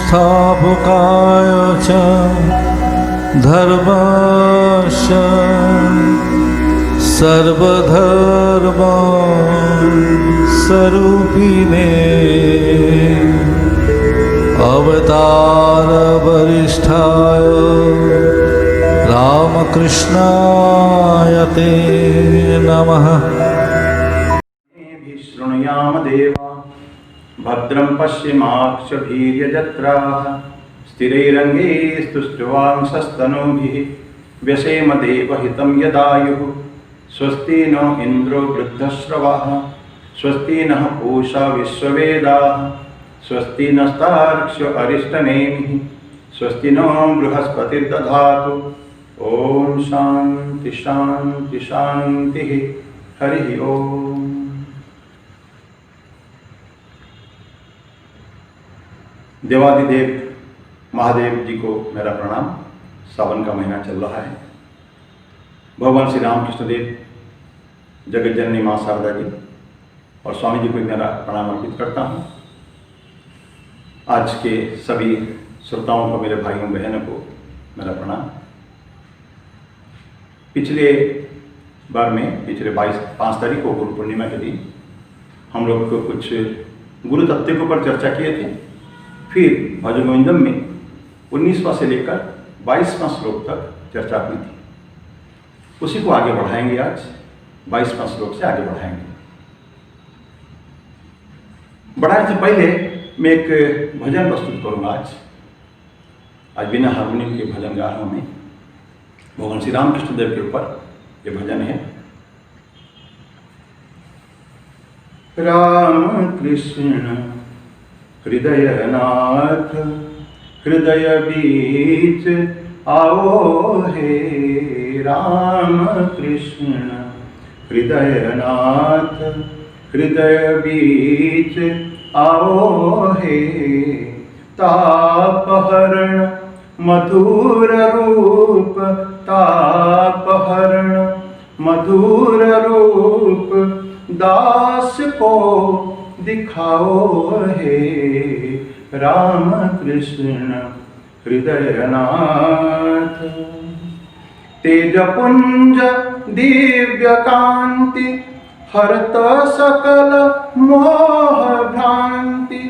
संस्थापकाय च धर्मस्य सर्वधर्म स्वरूपिणे अवतार वरिष्ठाय रामकृष्णाय ते नमः। शृणुयाम देवा भद्रं पश्येमाक्षभिर्यजत्राः स्थिरैरङ्गैस्तुष्ट्वांसस्तनूभिः व्यसेम देवहितं यदायुः। स्वस्ति न इन्द्रो वृद्धश्रवाः स्वस्ति नः पूषा विश्ववेदाः स्वस्ति नस्तार्क्ष्य अरिष्टनेमिः स्वस्ति नो बृहस्पतिर्दधातु। ओम शांति शांति शांति। हरि ओम। देवादिदेव महादेव जी को मेरा प्रणाम। सावन का महीना चल रहा है। भगवान श्री रामकृष्ण देव, जगत जननी माँ शारदा जी और स्वामी जी को मेरा प्रणाम अर्पित करता हूँ। आज के सभी श्रोताओं को, मेरे भाइयों बहनों को मेरा प्रणाम। पिछले बार में पिछले 5 तारीख को गुरु पूर्णिमा के दिन हम लोग को कुछ गुरु तत्व के ऊपर चर्चा किए थे। फिर भजन गोविंदम में 19वां से लेकर 22वां श्लोक तक चर्चा हुई थी। उसी को आगे बढ़ाएंगे। आज 22वां श्लोक से आगे बढ़ाएंगे। बढ़ाने से पहले मैं एक भजन प्रस्तुत करूंगा। आज बिना हारमोनियम के भजन गा रहा हूं मैं। भगवान श्री रामकृष्ण देव के ऊपर ये भजन है। राम कृष्ण हृदयनाथ हृदय बीच आओ हे। राम कृष्ण हृदयनाथ हृदय बीच आओ हे। तापहरण मधुर रूप तापहरण मधुर रूप दास को दिखाओ हे। राम कृष्ण हृदयनाथ तेजपुंज दिव्य कांति हरत सकल मोह भ्रांति।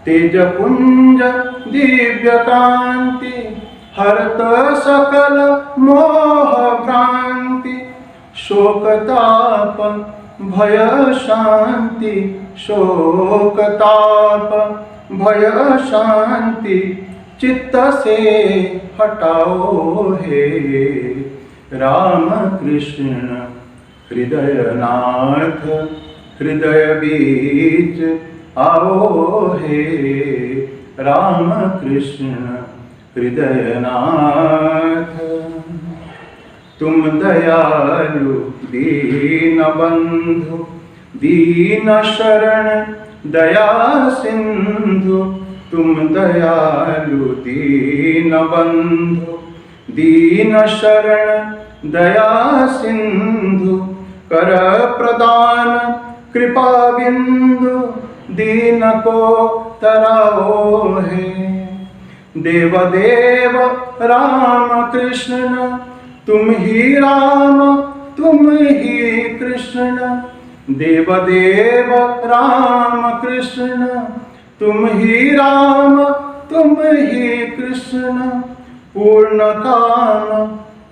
तेजपुंज दिव्य कांति हरत सकल मोह भ्रांति। शोकताप भय शांति शोकताप भय शांति चित्त से हटाओ हे। राम कृष्ण हृदयनाथ हृदय बीच आओ हे। राम कृष्ण हृदयनाथ तुम दयालु दीन बंधु दीन शरण दया सिंधु। तुम दयालु दीन बंधु दीन शरण दया सिंधु। कर प्रदान कृपा बिंदु दीन को तराओ है। देव देव राम कृष्ण तुम ही राम तुम ही कृष्ण। देव देव राम कृष्ण तुम ही राम तुम ही कृष्ण। पूर्ण काम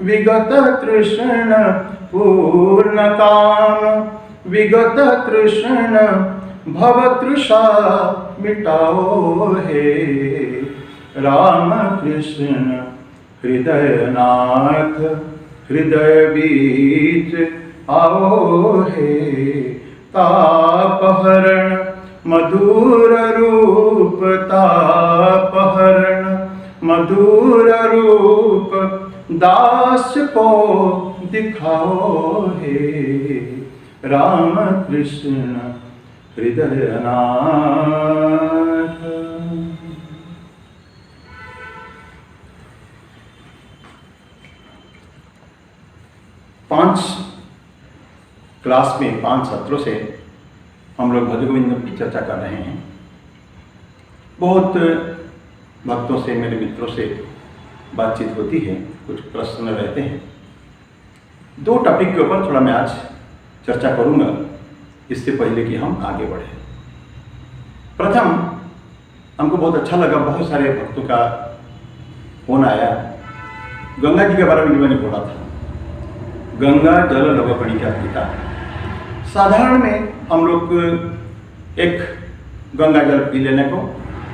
विगत तृष्ण पूर्ण काम विगत तृष्ण। भव तृषा मिटाओ हे। राम कृष्ण हृदयनाथ हृदय बीच आओ हे। तापहरण मधुर रूप तापहरण मधुर रूप दास को दिखाओ हे। राम कृष्ण हृदयनाथ। पांच क्लास में 5 सत्रों से हम लोग भजन गोविंदम की चर्चा कर रहे हैं। बहुत भक्तों से, मेरे मित्रों से बातचीत होती है, कुछ प्रश्न रहते हैं। 2 टॉपिक के ऊपर थोड़ा मैं आज चर्चा करूंगा, इससे पहले कि हम आगे बढ़ें। प्रथम, हमको बहुत अच्छा लगा, बहुत सारे भक्तों का फोन आया गंगा जी के बारे में। जो मैंने बोला था, गंगा जल लवकणी का पिता। साधारण में हम लोग एक गंगा जल पी लेने को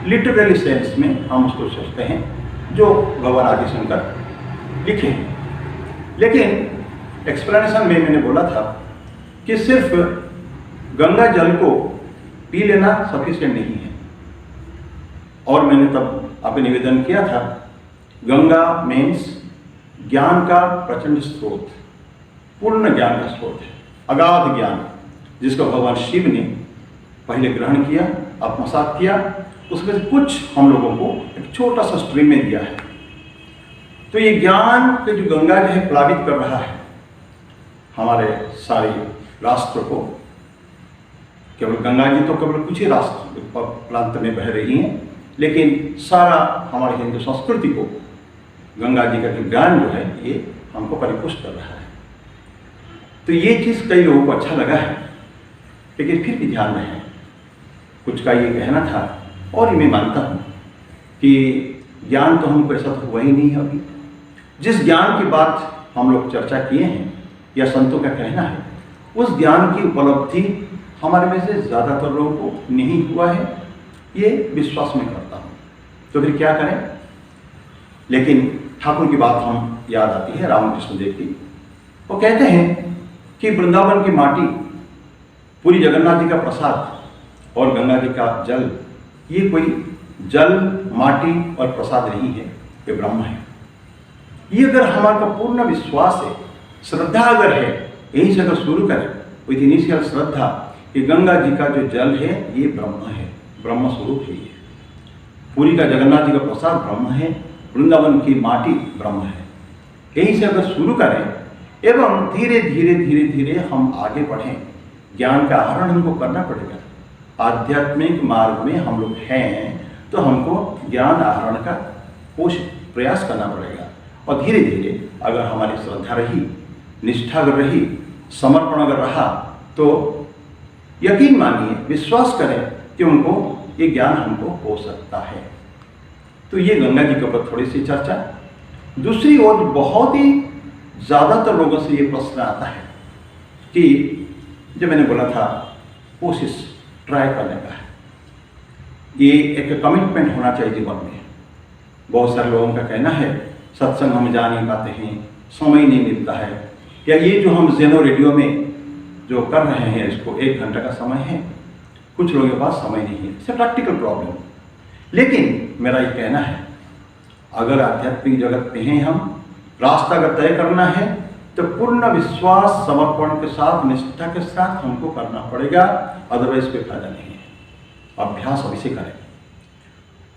लिटरली सेंस में हम उसको सोचते हैं, जो भगवान आदि शंकर लिखे हैं। लेकिन एक्सप्लेनेशन में मैंने बोला था कि सिर्फ गंगा जल को पी लेना सफिशिएंट नहीं है। और मैंने तब आपको निवेदन किया था, गंगा मीन्स ज्ञान का प्रचंड स्रोत, पूर्ण ज्ञान का स्रोत है, अगाध ज्ञान, जिसको भगवान शिव ने पहले ग्रहण किया, आत्मसात किया, उसमें से कुछ हम लोगों को एक छोटा सा स्ट्रीम में दिया है। तो ये ज्ञान के जो गंगा जो है प्लावित कर रहा है हमारे सारे राष्ट्र को। केवल गंगा जी तो केवल कुछ ही राष्ट्र प्रांत में बह रही हैं, लेकिन सारा हमारी हिंदू संस्कृति को गंगा जी का जो ज्ञान जो है ये हमको परिपुष्ट कर रहा है। तो ये चीज़ कई लोगों को अच्छा लगा है, लेकिन फिर भी ध्यान रहे, कुछ का ये कहना था, और ये मैं मानता हूँ कि ज्ञान तो हमको ऐसा तो हुआ ही नहीं है अभी। जिस ज्ञान की बात हम लोग चर्चा किए हैं या संतों का कहना है, उस ज्ञान की उपलब्धि हमारे में से ज़्यादातर लोगों को नहीं हुआ है, ये विश्वास में करता हूँ। तो फिर क्या करें? लेकिन ठाकुर की बात हम याद आती है, रामकृष्ण देव की। वो कहते हैं कि वृंदावन की माटी, पूरी जगन्नाथ जी का प्रसाद और गंगा जी का जल, ये कोई जल, माटी और प्रसाद नहीं है, ये ब्रह्म है। ये अगर हमारा पूर्ण विश्वास है, श्रद्धा अगर है, यहीं से अगर शुरू करें विथ इनिशियल श्रद्धा कि गंगा जी का जो जल है ये ब्रह्म है, ब्रह्म स्वरूप है ये। पूरी का जगन्नाथ जी का प्रसाद ब्रह्म है, वृंदावन की माटी ब्रह्म है। यहीं से अगर शुरू करें एवं धीरे धीरे धीरे धीरे हम आगे बढ़ें, ज्ञान का आहरण हमको करना पड़ेगा। आध्यात्मिक मार्ग में हम लोग हैं तो हमको ज्ञान आहरण का प्रयास करना पड़ेगा। और धीरे धीरे अगर हमारी श्रद्धा रही, निष्ठा अगर रही, समर्पण अगर रहा, तो यकीन मानिए, विश्वास करें कि उनको ये ज्ञान हमको हो सकता है। तो ये गंगा जी के ऊपर थोड़ी सी चर्चा। दूसरी ओर बहुत ही ज़्यादातर लोगों से ये प्रश्न आता है कि जो मैंने बोला था, कोशिश ट्राई करने का है, ये एक कमिटमेंट होना चाहिए जीवन में। बहुत सारे लोगों का कहना है सत्संग हम जा नहीं पाते हैं, समय नहीं मिलता है, या ये जो हम जेनो रेडियो में जो कर रहे हैं इसको 1 घंटा का समय है, कुछ लोगों के पास समय नहीं है, इट्स प्रैक्टिकल प्रॉब्लम। लेकिन मेरा ये कहना है, अगर आध्यात्मिक जगत में हैं हम, रास्ता अगर तय करना है तो पूर्ण विश्वास, समर्पण के साथ, निष्ठा के साथ हमको करना पड़ेगा, अदरवाइज कोई फायदा नहीं है। अभ्यास अभी से करें।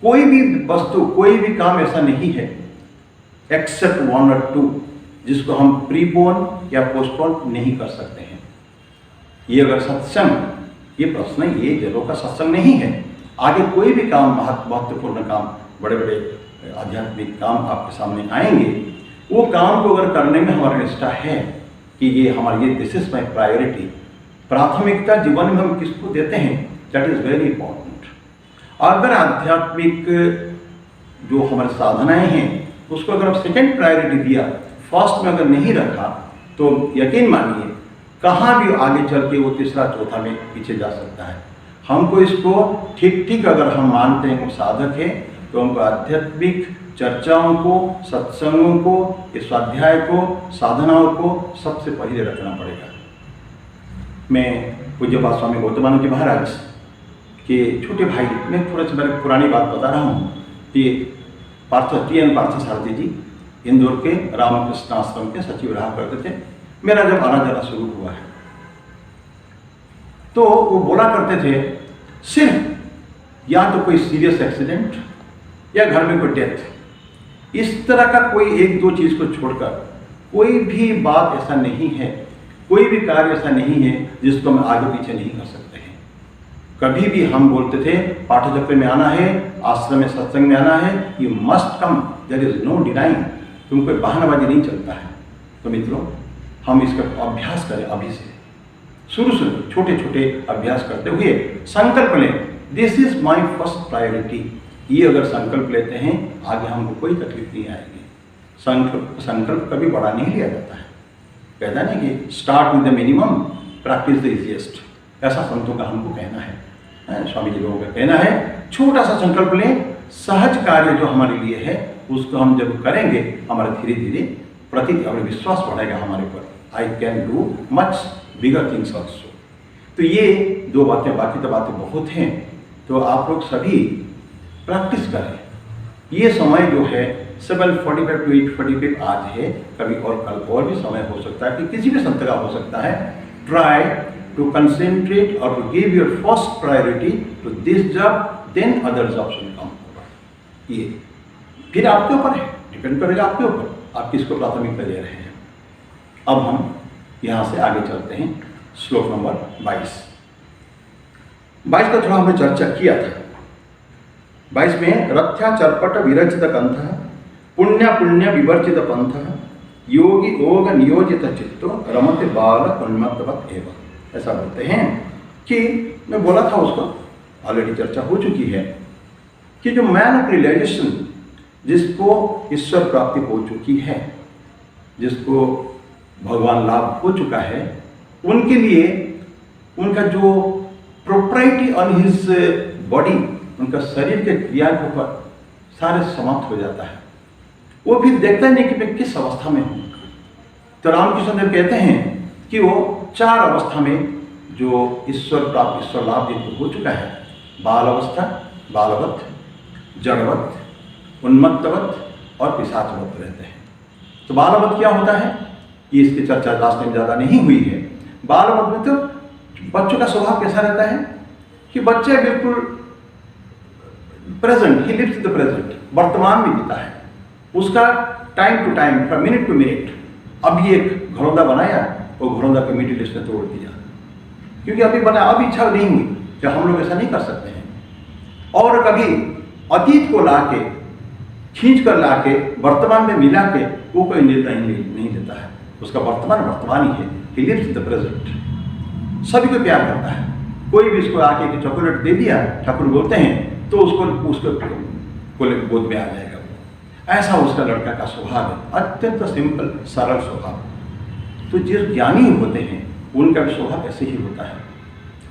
कोई भी वस्तु, कोई भी काम ऐसा नहीं है एक्सेप्ट 1 और 2 जिसको हम प्रीपोन या पोस्टपोन नहीं कर सकते हैं। ये अगर सत्संग, ये प्रश्न, ये जगह का सत्संग नहीं है, आगे कोई भी काम, महत्वपूर्ण काम, बड़े बड़े आध्यात्मिक काम आपके सामने आएंगे, वो काम को अगर करने में हमारा निष्ठा है कि ये हमारी, ये दिस इज माई प्रायोरिटी, प्राथमिकता जीवन में हम किसको देते हैं, दैट इज वेरी इंपॉर्टेंट। अगर आध्यात्मिक जो हमारे साधनाएं हैं उसको अगर आप सेकेंड प्रायोरिटी दिया, फर्स्ट में अगर नहीं रखा, तो यकीन मानिए कहाँ भी आगे चल के वो तीसरा चौथा में पीछे जा सकता है। हमको इसको ठीक ठीक अगर हम मानते हैं वो साधक है, तो हमको आध्यात्मिक चर्चाओं को, सत्संगों को, इस स्वाध्याय को, साधनाओं को सबसे पहले रखना पड़ेगा। मैं पूज्य बाबा स्वामी गौतमानंद जी महाराज के छोटे भाई, मैं थोड़ा सी मेरी पुरानी बात बता रहा हूँ कि टी.एन. पार्थसारथी जी इंदौर के रामकृष्ण आश्रम के सचिव रहा करते थे। मेरा जब आना जाना शुरू हुआ है तो वो बोला करते थे, सिर्फ या तो कोई सीरियस एक्सीडेंट या घर में कोई डेथ, इस तरह का कोई 1-2 चीज़ को छोड़कर कोई भी बात ऐसा नहीं है, कोई भी कार्य ऐसा नहीं है जिसको हम आगे पीछे नहीं कर सकते हैं। कभी भी हम बोलते थे पाठचक्र में आना है, आश्रम में सत्संग में आना है, you must come, there is no denying, तुम कोई बहानाबाजी नहीं चलता है। तो मित्रों, हम इसका अभ्यास करें अभी से, शुरू से छोटे छोटे अभ्यास करते हुए संकल्प लें, this is my first priority. ये अगर संकल्प लेते हैं आगे हमको कोई तकलीफ नहीं आएगी। संकल्प कभी बड़ा नहीं लिया जाता है, कहता नहीं कि start with the minimum, practice the easiest, ऐसा संतों का हमको कहना है, स्वामी जी लोगों का कहना है। छोटा सा संकल्प लें, सहज कार्य जो हमारे लिए है उसको हम जब करेंगे, हमारा धीरे धीरे प्रति अपने विश्वास बढ़ेगा हमारे ऊपर, I can do much bigger things also. तो ये दो बातें, बाकी तो बातें बहुत हैं, तो आप लोग सभी प्रैक्टिस करें। ये समय जो है 7:45 to 8:45 आज है, कभी और कल और भी समय हो सकता है, कि किसी भी संत का हो सकता है। ट्राई टू कंसेंट्रेट और to give your first priority to this job, then other jobs will come. ये फिर आपके ऊपर है, डिपेंड करेगा आपके ऊपर, आप किसको प्राथमिकता दे रहे हैं। अब हम यहाँ से आगे चलते हैं, श्लोक नंबर 22 का थोड़ा हमने चर्चा किया था। 22 में रथ्या चरपट विरचित कंथ, पुण्य पुण्य विवर्जित पंथ, योगी योग नियोजित चित्तो, रमते बाल उन्मत्तवत् एव। ऐसा बोलते हैं कि मैं बोला था उसको, ऑलरेडी चर्चा हो चुकी है, कि जो मैन ऑफ रियलाइजेशन, जिसको ईश्वर प्राप्ति हो चुकी है, जिसको भगवान लाभ हो चुका है, उनके लिए उनका जो प्रोप्राइटी ऑन हिज बॉडी, उनका शरीर के क्रिया के ऊपर सारे समाप्त हो जाता है। वो फिर देखता नहीं कि मैं किस अवस्था में हूँ। तो रामकृष्ण देव कहते हैं कि वो 4 अवस्था में जो ईश्वर प्राप्त, ईश्वर लाभ जिनको हो चुका है, बाल अवस्था, बालवत, जड़वत, उन्मत्तवत और पिशाचवत रहते हैं। तो बालवत क्या होता है, ये इसकी चर्चा रास्ते में ज़्यादा नहीं हुई है। बालवत में तो बच्चों का स्वभाव कैसा रहता है कि बच्चे बिल्कुल present, he lives in the present, वर्तमान में जीता है। उसका time to time, minute to minute, अभी एक घरौंदा बनाया, वो घरौंदा को मिडिल इसने तोड़ दिया, क्योंकि अभी बना, अभी इच्छा नहीं हुई। क्या हम लोग ऐसा नहीं कर सकते हैं? और कभी अतीत को ला के, खींच कर ला के वर्तमान में मिला के वो कोई निर्णय नहीं देता है। उसका वर्तमान वर्तमान ही है, he lives in the present. सभी को प्यार करता है। कोई भी इसको आके कि चॉकलेट दे दिया, ठाकुर बोलते हैं, तो उसको गोद में आ जाएगा वो। ऐसा उसका लड़का का स्वभाव है, अत्यंत सिंपल सरल स्वभाव। तो जो ज्ञानी होते हैं उनका भी स्वभाव ऐसे ही होता है।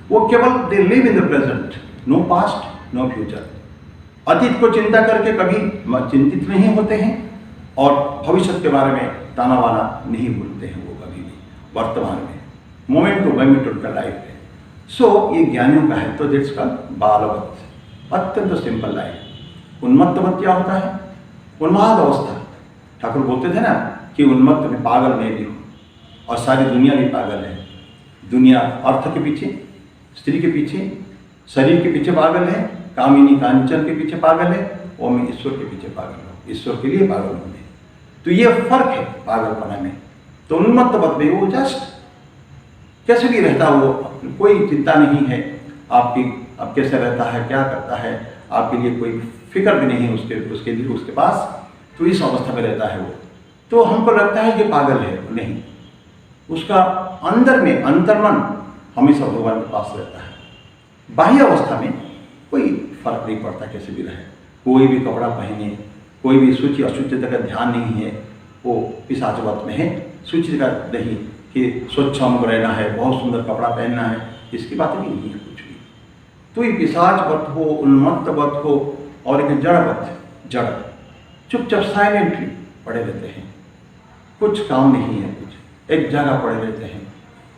वो केवल they live in the present, no past no future. अतीत को चिंता करके कभी चिंतित नहीं होते हैं और भविष्य के बारे में ताना बाना नहीं भूलते हैं वो कभी भी। वर्तमान में मोमेंट टू मोमेंट उनका लाइफ है। सो ये ज्ञानियों का है। तो दिट्स का बालवत, अत्यंत सिंपल लाइफ। उन्मत्तवत क्या होता है? उन्माद अवस्था। ठाकुर बोलते थे ना कि उन्मत्त में पागल मैं भी हूँ और सारी दुनिया भी पागल है। दुनिया अर्थ के पीछे, स्त्री के पीछे, शरीर के पीछे पागल है, कामिनी कांचन के पीछे पागल है, और मैं ईश्वर के पीछे पागल हूँ, ईश्वर के लिए पागल हूँ। तो ये फर्क है पागलपना में। तो उन्मत्तवत में वो जस्ट कैसे भी रहता, वो कोई चिंता नहीं है आपकी, अब कैसे रहता है, क्या करता है, आपके लिए कोई फिक्र भी नहीं है उसके लिए, उसके पास। तो इस अवस्था में रहता है वो। तो हमको लगता है कि पागल है, नहीं, उसका अंदर में अंतर्मन हमेशा भगवान के पास रहता है। बाह्य अवस्था में कोई फर्क नहीं पड़ता, कैसे भी रहे, कोई भी कपड़ा पहने, कोई भी शुचि अशुचिता का ध्यान नहीं है, वो पिशाचवत में है। शुचि का नहीं कि स्वच्छ हमको रहना है, बहुत सुंदर कपड़ा पहनना है, इसकी बात भी नहीं है कुछ भी। तो ये पिशाचवत हो, उन्मत्तवत हो, और एक जड़वत, जड़ चुपचाप साइलेंटली पड़े रहते हैं, कुछ काम नहीं है, कुछ एक जगह पड़े रहते हैं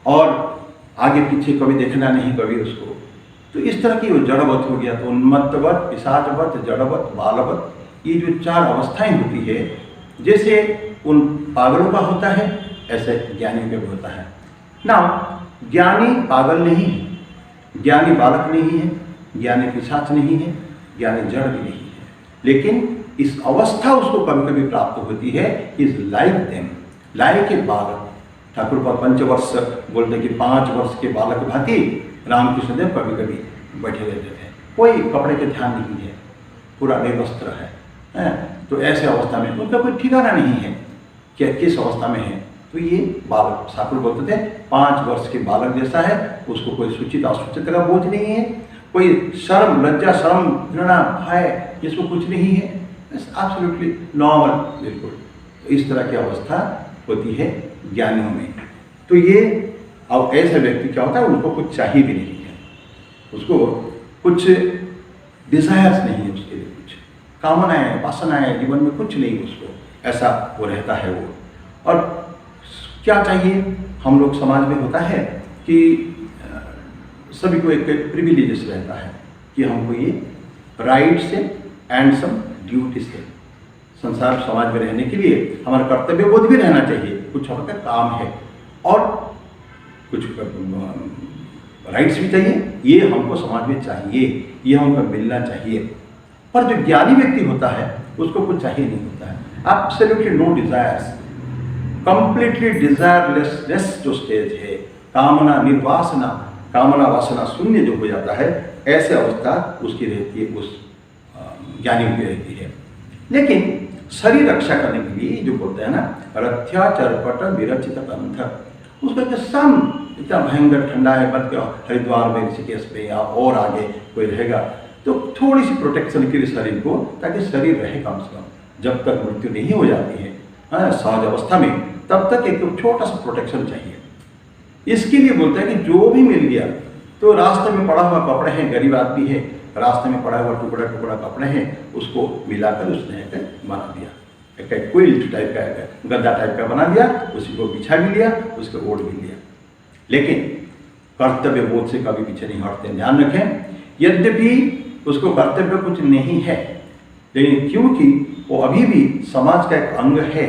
और आगे पीछे कभी देखना नहीं, कभी उसको। तो इस तरह की वो जड़वत हो गया। तो उन्मत्तवत, पिशाचवत, जड़वत, बालवत, ये जो 4 अवस्थाएं होती है, जैसे उन पागलों का होता है ऐसे ज्ञानी का भी होता है ना। ज्ञानी पागल नहीं है, ज्ञानी बालक नहीं है, ज्ञानी पिशाच नहीं है, ज्ञानी जड़ भी नहीं है, लेकिन इस अवस्था उसको कभी कभी प्राप्त होती है। Is like them, like a बालक। ठाकुर पर 5 वर्ष बोलते कि 5 वर्ष के बालक भांति रामकृष्ण देव कभी कभी बैठे रहते थे, कोई कपड़े के ध्यान नहीं है, पूरा निर्वस्त्र है। तो ऐसे अवस्था में उनका कोई ठिकाना नहीं है कि किस अवस्था में है। तो ये बालक, ठाकुर बोलते थे 5 वर्ष के बालक जैसा है, उसको कोई सूचित असूचित का बोझ नहीं है, कोई शर्म लज्जा शर्म घृणा भय इसको कुछ नहीं है, एब्सोल्युटली नॉर्मल, बिल्कुल। तो इस तरह की अवस्था होती है ज्ञानियों में। तो ये अब ऐसा व्यक्ति क्या होता है, उनको कुछ चाहिए भी नहीं है, उसको कुछ डिजायर्स नहीं है, उसके लिए कुछ कामनाएं वासनाएं जीवन में कुछ नहीं, उसको ऐसा वो रहता है वो। और क्या चाहिए, हम लोग समाज में होता है कि सभी को एक प्रिविलेजेस रहता है कि हमको ये राइट से एंड सम ड्यूटी से संसार समाज में रहने के लिए हमारा कर्तव्य बोध भी रहना चाहिए, कुछ हमारा काम है और कुछ राइट्स भी चाहिए, ये हमको समाज में चाहिए, ये हमको मिलना चाहिए। पर जो ज्ञानी व्यक्ति होता है उसको कुछ चाहिए नहीं होता है, absolutely no desires, completely desirelessness जो स्टेज है, कामना निर्वासना, कामना वासना शून्य जो हो जाता है, ऐसे अवस्था उसकी रहती है, उस ज्ञानी की रहती है। लेकिन शरीर रक्षा करने के लिए जो बोलते हैं ना, रथ्या चरपट विरचित पंथ, उसका जो सम इतना भयंकर ठंडा है, मत हरिद्वार में ऋषिकेश में या और आगे कोई रहेगा तो थोड़ी सी प्रोटेक्शन के लिए शरीर को, ताकि शरीर रहे कम से कम, जब तक मृत्यु नहीं हो जाती है सहज अवस्था में, तब तक एक छोटा सा प्रोटेक्शन चाहिए। इसके लिए बोलते हैं कि जो भी मिल गया, तो रास्ते में पड़ा हुआ कपड़े हैं, गरीब आदमी है, रास्ते में पड़ा हुआ टुकड़ा टुकड़ा कपड़े हैं, उसको मिलाकर उसने बना दिया, एक क्विल्ट टाइप का, गद्दा टाइप का बना दिया, उसी को बिछा भी लिया, उसको ओढ़ भी लिया। लेकिन कर्तव्य बोध से कभी पीछे नहीं हटते, ध्यान रखें। यद्यपि उसको कर्तव्य कुछ नहीं है, लेकिन क्योंकि वो अभी भी समाज का एक अंग है,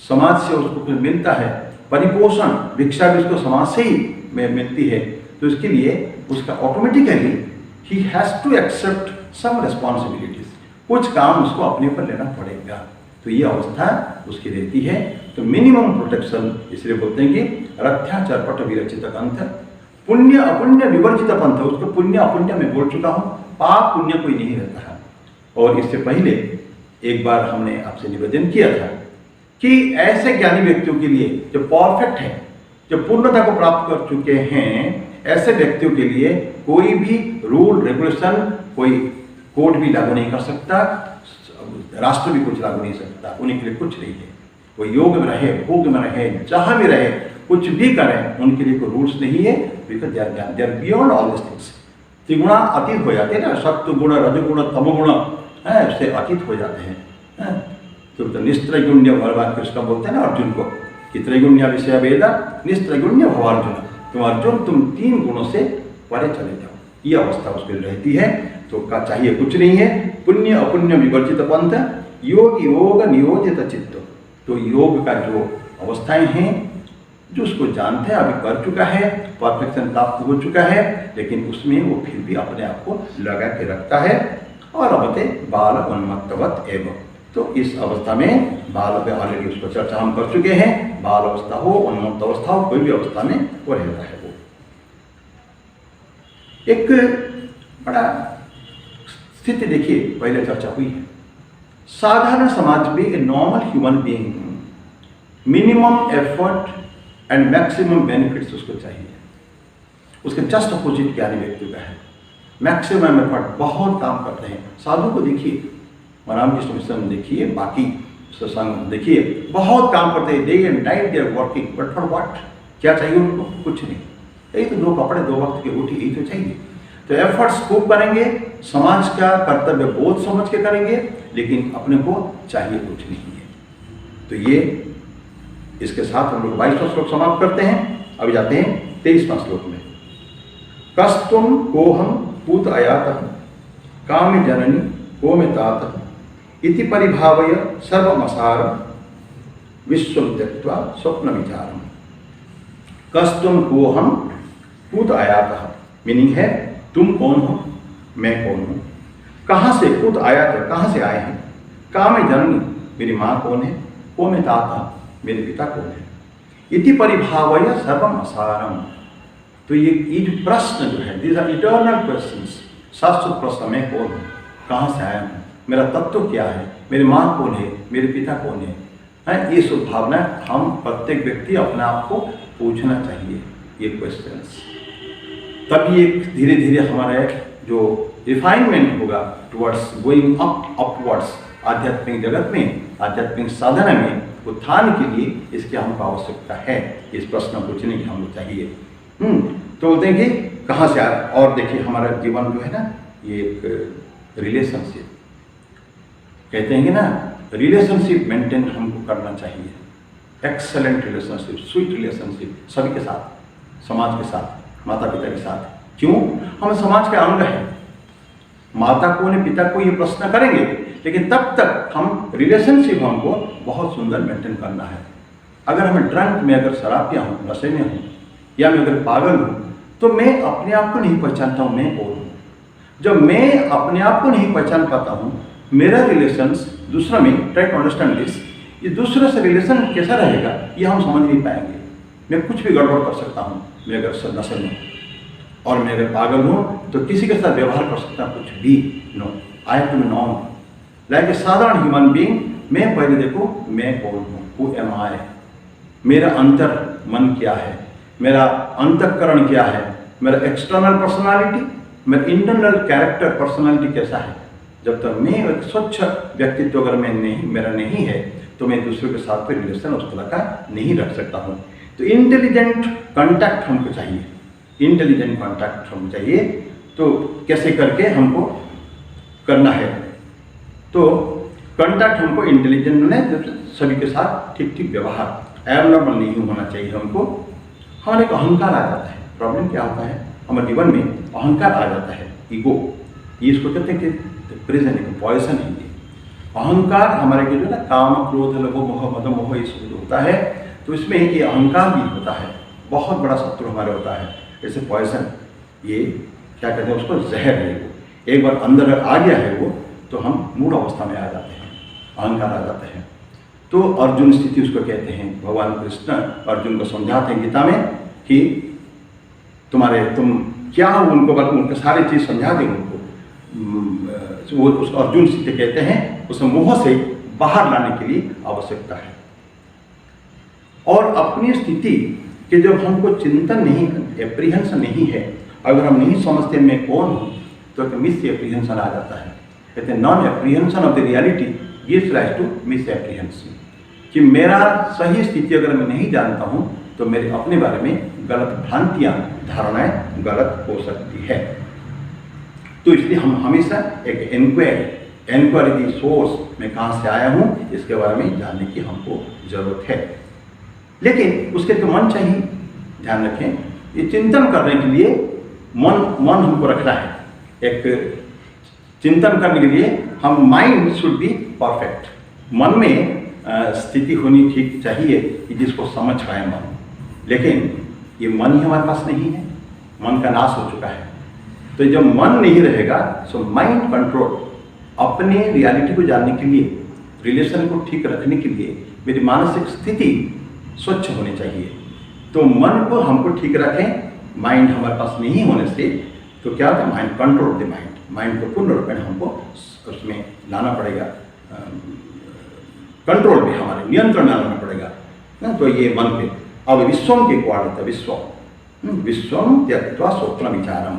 समाज से उसको कुछ मिलता है, परिपोषण भिक्षा भी उसको समाज से ही मिलती है, तो इसके लिए उसका ऑटोमेटिकली ही has to accept some responsibilities, कुछ काम उसको अपने ऊपर लेना पड़ेगा। तो ये अवस्था उसकी रहती है। तो मिनिमम प्रोटेक्शन इसलिए बोलते हैं कि रथ्या चरपट विरचित पंथ, पुण्य अपुण्य विवर्जित पंथ, उसको पुण्य अपुण्य में बोल चुका हूँ, पाप पुण्य कोई नहीं रहता है। और इससे पहले एक बार हमने आपसे निवेदन किया था कि ऐसे ज्ञानी व्यक्तियों के लिए जो परफेक्ट है, जो पूर्णता को प्राप्त कर चुके हैं, ऐसे व्यक्तियों के लिए कोई भी रूल रेगुलेशन, कोई कोड भी लागू नहीं कर सकता, राष्ट्र भी कुछ लागू नहीं सकता, उन्हीं के लिए कुछ नहीं है। वो योग में रहे, भोग में रहे, जहां भी रहे, कुछ भी करें, उनके लिए कोई रूल्स नहीं है, because they are beyond all this things. त्रिगुणा अतीत हो जाते हैं ना, सत्व गुण रजगुण तमगुण है, उससे अतीत हो जाते हैं। तो निस्त्रैगुण्य भगवान कृष्ण बोलते हैं ना अर्जुन को कि त्रैगुण्य विषय वेदा निस्त्रैगुण्य भव अर्जुन, तुम अर्जुन तुम 3 गुणों से परे चले जाओ, ये अवस्था उसके रहती है। तो का चाहिए कुछ नहीं है, पुण्य अपुण्य विवर्जित पंथ, योग योग नियोजित चित्त। तो योग का जो अवस्थाएं हैं, जो उसको जानते हैं, अभी कर चुका है, परफेक्शन प्राप्त हो चुका है, लेकिन उसमें वो फिर भी अपने आप को लगा के रखता है। और अवते बाल उन्मत्तवत एवं, तो इस अवस्था में बाल पे ऑलरेडी उसको चर्चा हम कर चुके हैं, बाल अवस्था हो, उन्मत्त अवस्था हो, कोई भी अवस्था में वो रहता है। वो एक बड़ा स्थिति देखिए, पहले चर्चा हुई है, साधारण समाज में a normal human being minimum effort and maximum benefits उसको चाहिए। उसके जस्ट अपोजिट ज्ञानी व्यक्ति का है, मैक्सिमम एफर्ट, बहुत काम करते हैं। साधु को देखिए, रामकृष्ण मिशन देखिए, बाकी सत्संग देखिए, बहुत काम करते हैं, day and night they are working, but for what, क्या चाहिए उनको? कुछ नहीं, यही तो 2 कपड़े 2 वक्त की रोटी, यही तो चाहिए। तो एफर्ट्स खूब करेंगे, समाज का कर्तव्य बोध समझ के करेंगे, लेकिन अपने को चाहिए कुछ नहीं है। तो ये इसके साथ हम लोग 22वां श्लोक समाप्त करते हैं। अभी जाते हैं 23वां श्लोक में। कस्तुम कोहम पूत आयात काम जननी को में तात इति परिभावय सर्वमसारम विश्वम त्यक्त्वा स्वप्न विचारम। कस्तुम कोहम पूत आयात, मीनिंग है तुम कौन हो, मैं कौन हूँ, कहाँ से, पूत आयात कहाँ से आए हैं, काम जननी मेरी माँ कौन है, को में ताता मेरे पिता कौन है, इति परिभावय सर्वम असारम, तो ये जो प्रश्न जो है, दीज आर इटर्नल क्वेश्चंस, शाश्वत प्रश्न, मैं कौन हूँ, कहाँ से आया हूँ, मेरा तत्व क्या है, मेरी माँ कौन है, मेरे पिता कौन है, ये सब भावना हम प्रत्येक व्यक्ति अपने आप को पूछना चाहिए ये क्वेश्चंस। तभी एक धीरे धीरे हमारे जो रिफाइनमेंट होगा टुवर्ड्स गोइंग अपवर्ड्स, आध्यात्मिक जगत में, आध्यात्मिक साधना में उत्थान के लिए इसकी हमको आवश्यकता है। इस प्रश्न पूछने की हमको चाहिए। तो बोलते हैं कि कहाँ से आया। और देखिए हमारा जीवन जो है ना, ये एक रिलेशनशिप, कहते हैं कि ना, रिलेशनशिप मेंटेन हमको करना चाहिए। एक्सेलेंट रिलेशनशिप, स्वीट रिलेशनशिप सभी के साथ, समाज के साथ, माता पिता के साथ। क्यों? हम समाज के अंग हैं। माता को ने पिता को ये प्रश्न करेंगे, लेकिन तब तक हम रिलेशनशिप हमको बहुत सुंदर मेंटेन करना है। अगर हमें ड्रंक में, अगर शराब पिया हूँ, नशे में हूँ, या मैं अगर पागल हूँ, तो मैं अपने आप को नहीं पहचानता हूँ मैं कौन हूँ। जब मैं अपने आप को नहीं पहचान पाता हूँ, मेरा रिलेशंस दूसरा में, ट्राई टू अंडरस्टैंड दिस, ये दूसरे से रिलेशन कैसा रहेगा ये हम समझ नहीं पाएंगे। मैं कुछ भी गड़बड़ कर सकता हूँ, मैं अगर नशे में, और मैं अगर पागल हूँ तो किसी के साथ व्यवहार कर सकता हूँ, कुछ भी। No, I have to be non like a साधारण ह्यूमन बीइंग। मैं पहले देखो मैं कौन हूँ, हु एम आई, मेरा अंतर मन क्या है, मेरा अंतःकरण क्या है, मेरा एक्सटर्नल पर्सनालिटी, मेरा इंटरनल कैरेक्टर पर्सनालिटी कैसा है। जब तक मैं एक स्वच्छ व्यक्तित्व अगर मैं नहीं, मेरा नहीं है, तो मैं दूसरे के साथ कोई रिलेशन उस तरह का नहीं रख सकता हूँ। तो इंटेलिजेंट कॉन्टैक्ट हमको चाहिए, इंटेलिजेंट कॉन्टैक्ट हमको चाहिए। तो कैसे करके हमको करना है, तो कॉन्टैक्ट हमको इंटेलिजेंट ने सभी के साथ ठीक ठीक व्यवहार, एबनॉर्मल नहीं होना चाहिए हमको। हमारे को अहंकार आ जाता है। प्रॉब्लम क्या होता है, हमारे जीवन में अहंकार आ जाता है, ईगो, ये इसको कहते हैं कि प्रिजन है, पॉइजन है ये अहंकार। हमारे के जो ना काम, क्रोध, लोभ, मोह, मद, मोह, ये सब होता है, तो इसमें ये अहंकार भी होता है, बहुत बड़ा शत्रु हमारे होता है। जैसे पॉइजन, ये क्या कहते हैं उसको, जहर है वो। एक बार अंदर आ गया है वो, तो हम मूढ़ अवस्था में आ जाते हैं, अहंकार आ जाते हैं। तो अर्जुन स्थिति उसको कहते हैं। भगवान कृष्ण अर्जुन को समझाते हैं गीता में कि तुम क्या हो, उनको सारी चीज़ समझा दें उनको। वो उस अर्जुन स्थिति कहते हैं, उस मोह से बाहर लाने के लिए आवश्यकता है। और अपनी स्थिति कि जब हमको चिंतन नहीं, एप्रीहेंशन नहीं है, अगर हम नहीं समझते मैं कौन हूँ, तो मिस एप्रीहेंशन आ जाता है। कहते हैं non apprehension of the reality gives rise to misapprehension, कि मेरा सही स्थिति अगर मैं नहीं जानता हूँ, तो मेरे अपने बारे में गलत भ्रांतियाँ, धारणाएं गलत हो सकती है। तो इसलिए हम हमेशा एक इंक्वायरी दी सोर्स, मैं कहाँ से आया हूँ, इसके बारे में जानने की हमको जरूरत है। लेकिन उसके तो मन चाहिए, ध्यान रखें, ये चिंतन करने के लिए मन हमको रखना है। एक चिंतन करने के लिए हम माइंड शुड बी परफेक्ट, मन में स्थिति होनी ठीक चाहिए कि जिसको समझ पाए मन। लेकिन ये मन ही हमारे पास नहीं है, मन का नाश हो चुका है। तो जब मन नहीं रहेगा, सो माइंड कंट्रोल, अपने रियलिटी को जानने के लिए, रिलेशन को ठीक रखने के लिए मेरी मानसिक स्थिति स्वच्छ होनी चाहिए। तो मन को हमको ठीक रखें, माइंड हमारे पास नहीं होने से तो क्या होता है, mind control the mind, mind को पूर्ण रूप में हमको उसमें लाना पड़ेगा, कंट्रोल भी हमारे नियंत्रण में लाना पड़ेगा ना। तो ये मन पे अब विश्वम के क्वाड होता है, विश्वम त्यक्त्वा स्वप्न विचारम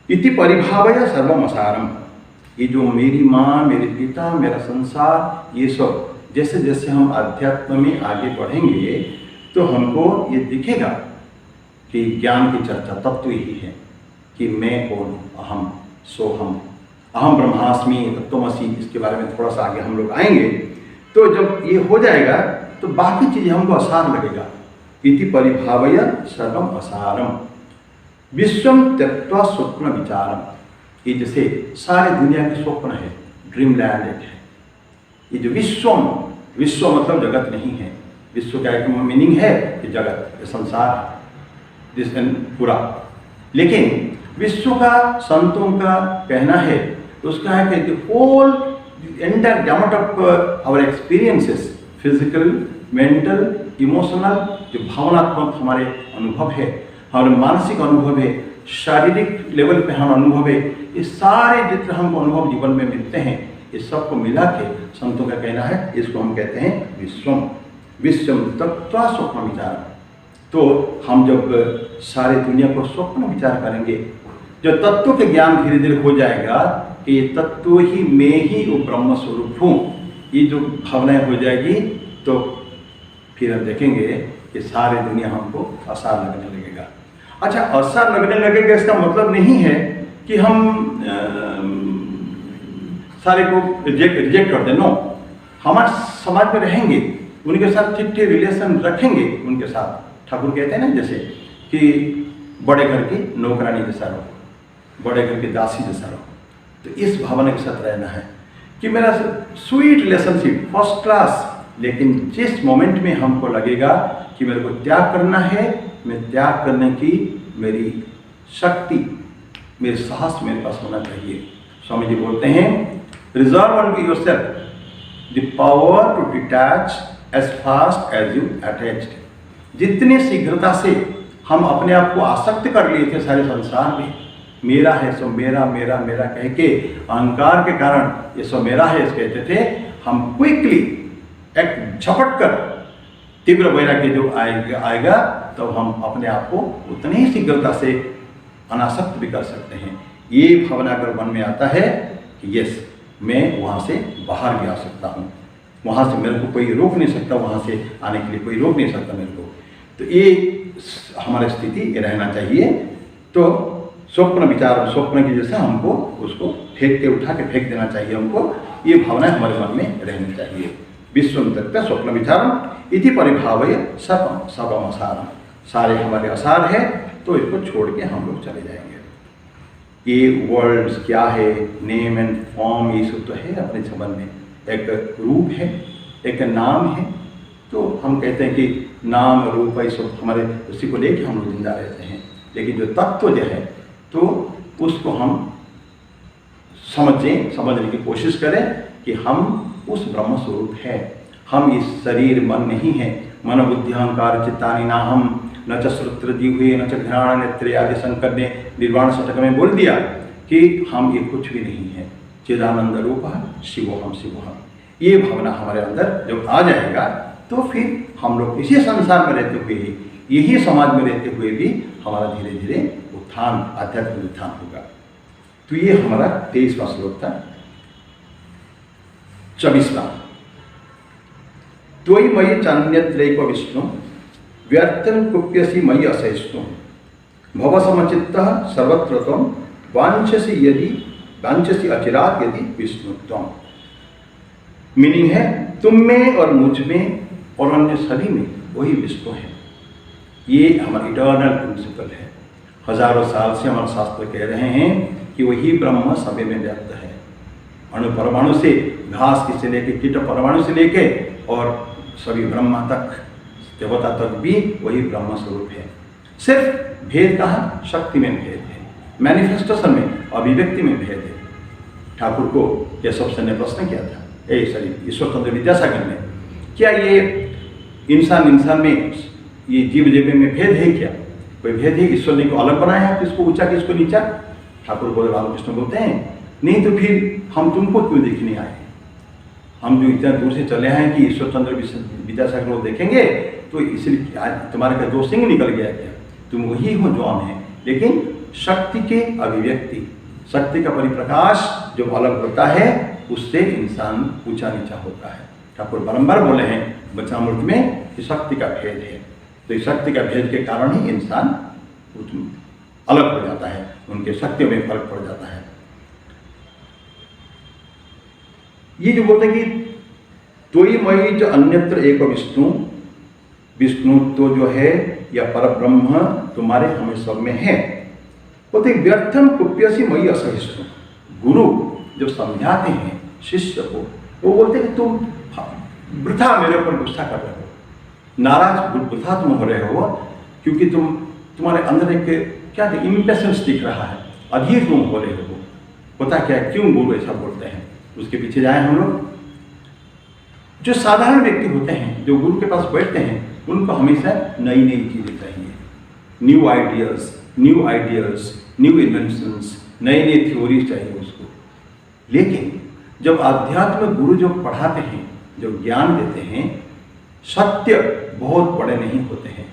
इति परिभावया सर्वम असारम। ये जो मेरी माँ, मेरे पिता, मेरा संसार, ये सब जैसे जैसे हम अध्यात्म में आगे बढ़ेंगे तो हमको ये दिखेगा कि ज्ञान की चर्चा तत्व यही है कि मैं कौन हूँ, अहम सोहम, अहम ब्रह्मास्मि तत्वमसि। इसके बारे में थोड़ा सा आगे हम लोग आएंगे। तो जब ये हो जाएगा तो बाकी चीज़ें हमको आसान लगेगा। इति परिभावया सर्वम असारम विश्वम त्यक्त्वा स्वप्न विचारम। ये जैसे सारे दुनिया के स्वप्न है, ड्रीम लैंड एक है। ये जो विश्वम, विश्व मतलब जगत नहीं है, विश्व का एक मीनिंग है कि जगत, संसार है, जिस पूरा। लेकिन विश्व का संतों का कहना है, तो उसका है कि whole entire gamut of our experiences, physical, mental, emotional, जो भावनात्मक हमारे अनुभव है, हमारे मानसिक अनुभव है, शारीरिक लेवल पे हम अनुभव है, ये सारे जितने हमको अनुभव जीवन में मिलते हैं, ये सबको मिला के संतों का कहना है, इसको हम कहते हैं विश्वम। विश्वम तत्व स्वप्न विचार। तो हम जब सारे दुनिया को स्वप्न विचार करेंगे, जो तत्व के ज्ञान धीरे धीरे हो जाएगा कि ये तत्व ही मैं ही वो ब्रह्म स्वरूप हूँ, ये जो भावनाएं हो जाएगी, तो फिर हम देखेंगे कि सारी दुनिया हमको आसार लगने लगेगा। अच्छा, आसार लगने लगेगा इसका मतलब नहीं है कि हम सारे को रिजेक्ट कर दें। नो, हमारे समाज में रहेंगे, उनके साथ ठीक ठीक रिलेशन रखेंगे उनके साथ। ठाकुर कहते हैं ना जैसे कि बड़े घर की नौकरानी जैसा रहो, बड़े घर की दासी जैसा रहो। तो इस भावना के साथ रहना है कि मेरा स्वीट रिलेशनशिप फर्स्ट क्लास, लेकिन जिस मोमेंट में हमको लगेगा कि मेरे को त्याग करना है, मैं त्याग करने की मेरी शक्ति, मेरे साहस मेरे पास होना चाहिए। स्वामी जी बोलते हैं, reserve on to yourself the power to detach as fast as you attached. जितने शीघ्रता से हम अपने आप को आसक्त कर लिए थे सारे संसार में, मेरा है सो मेरा मेरा मेरा कह के अहंकार के कारण ये सो मेरा है कहते थे, हम क्विकली एक झपट कर तीव्र वैराग्य जो आएगा तो हम अपने आप को उतनी ही शीघ्रता से अनासक्त भी कर सकते हैं। ये भावना अगर मन में आता है कि यस, मैं वहाँ से बाहर भी आ सकता हूँ, वहाँ से मेरे को कोई रोक नहीं सकता, वहाँ से आने के लिए कोई रोक नहीं सकता मेरे को, तो ये हमारी स्थिति ये रहना चाहिए। तो स्वप्न विचार, स्वप्न की जैसे हमको उसको फेंक के उठा के फेंक देना चाहिए, हमको ये भावना हमारे मन में रहनी चाहिए। विश्वम तत्व स्वप्न विचारम इति परिभावय सबम असारम। सारे हमारे असार है तो इसको छोड़ के हम लोग चले जाएंगे। ये वर्ड्स क्या है, नेम एंड फॉर्म, ये सब तो है अपने जीवन में, एक रूप है, एक नाम है। तो हम कहते हैं कि नाम रूप ये सब हमारे उसी को लेके हम लोग जिंदा रहते हैं, लेकिन जो तत्व जो है तो उसको हम समझने की कोशिश करें कि हम उस ब्रह्म स्वरूप है। हम इस शरीर मन नहीं है। मन बुद्धि अहंकार चित्तानि नाहम न च श्रोत्र जीवे न च घ्राण नेत्रे आदि शंकर ने निर्वाण शतक में बोल दिया कि हम ये कुछ भी नहीं है। चिदानंद रूप शिवोहम शिवोहम, ये भावना हमारे अंदर जब आ जाएगा तो फिर हम लोग इसी संसार में रहते हुए ही, यही समाज में रहते हुए भी हमारा धीरे धीरे उत्थान, आध्यात्मिक उत्थान होगा। तो ये हमारा 23वां श्लोक था। 24वां, त्वयि मयि चान्यत्रैव विष्णु व्यर्थं कुप्यसि मयि असहिष्णु भवसमचित्तः सर्वत्र त्वं वांछसि अचिरात् यदि विष्णुत्वम्। मीनिंग है, तुम में और मुझ में और अन्य सभी में वही विष्णु है। ये हमारा इटर्नल प्रिंसिपल है। हजारों साल से हमारे शास्त्र कह रहे हैं कि वही ब्रह्म सभी में व्याप्त है। अणु परमाणु से, घास से लेके कीट परमाणु से लेके और सभी ब्रह्मा तक, देवता तक भी वही ब्रह्म स्वरूप है। सिर्फ भेद कहाँ, शक्ति में भेद है, मैनिफेस्टेशन में, अभिव्यक्ति में भेद है। ठाकुर को यह सबसे ने प्रश्न किया था, ईश्वर चंद्र विद्यासागर ने, क्या ये इंसान में, ये जीव में भेद है क्या? कोई भेद है? ईश्वर ने को अलग बनाया है, किसको ऊंचा किसको नीचा? ठाकुर बोले, रामकृष्ण बोलते हैं, नहीं तो फिर हम तुमको क्यों देखने आए? हम जो इतना दूर से चले हैं कि ईश्वर चंद्र विद्यासागर को देखेंगे तो इसलिए आज तुम्हारे का दो सिंह निकल गया क्या? तुम वही हो जो हम हैं, लेकिन शक्ति के अभिव्यक्ति, शक्ति का परिप्रकाश जो अलग होता है उससे इंसान ऊंचा नीचा होता है। ठाकुर बारंबार बोले हैं वचनामृत में कि शक्ति का भेद है। तो इस शक्ति का भेद के कारण ही इंसान अलग हो जाता है, उनके शक्तियों में फर्क पड़ जाता है। ये जो बोलते हैं कि त्वयि मयि च अन्यत्र एक विष्णु, विष्णु तो जो है या परब्रह्म तुम्हारे हमें सब में है। बोलते व्यर्थम कुप्यसि मयि असहिष्णु। गुरु जब समझाते हैं शिष्य को, वो बोलते हैं कि तुम वृथा मेरे ऊपर गुस्सा कर रहे हो, नाराज वृथा तुम हो रहे हो, क्योंकि तुम्हारे अंदर एक क्या इम्पेशंस दिख रहा है, अधीर तुम हो रहे हो। पता क्या, क्यों गुरु ऐसा बोलते हैं? उसके पीछे जाए हम लोग। जो साधारण व्यक्ति होते हैं, जो गुरु के पास बैठते हैं, उनको हमेशा नई नई चीजें चाहिए, न्यू आइडियाज़, न्यू इन्वेंशंस, नए नए थ्योरीज चाहिए उसको। लेकिन जब आध्यात्मिक गुरु जो पढ़ाते हैं, जो ज्ञान देते हैं, सत्य बहुत बड़े नहीं होते हैं,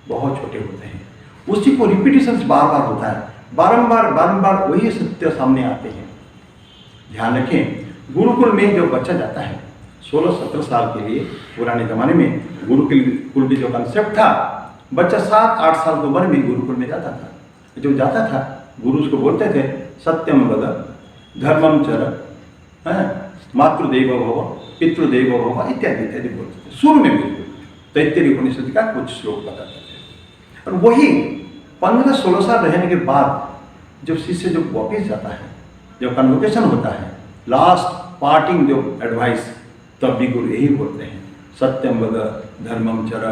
बहुत छोटे होते हैं। उसी को रिपीटिशंस बार बार होता है, बारंबार वही सत्य सामने आते हैं। ध्यान रखें, गुरुकुल में जो बच्चा जाता है 16-17 साल के लिए, पुराने ज़माने में गुरुकुल की जो कंसेप्ट था, बच्चा 7-8 साल की उम्र में गुरुकुल में जाता था। जो जाता था, गुरु उसको बोलते थे सत्यम वद, धर्मम चर, मातृदेवो भव, पितृदेवो भव इत्यादि इत्यादि बोलते थे। शुरू में बिल्कुल तैत्तिरीय उपनिषद का कुछ श्लोक बताते थे। और वही 15-16 साल रहने के बाद जब शिष्य जब वापिस जाता है, जब कन्वोकेशन होता है, लास्ट पार्टिंग जो एडवाइस, तब भी गुरु यही बोलते हैं सत्यम वद धर्मम चर।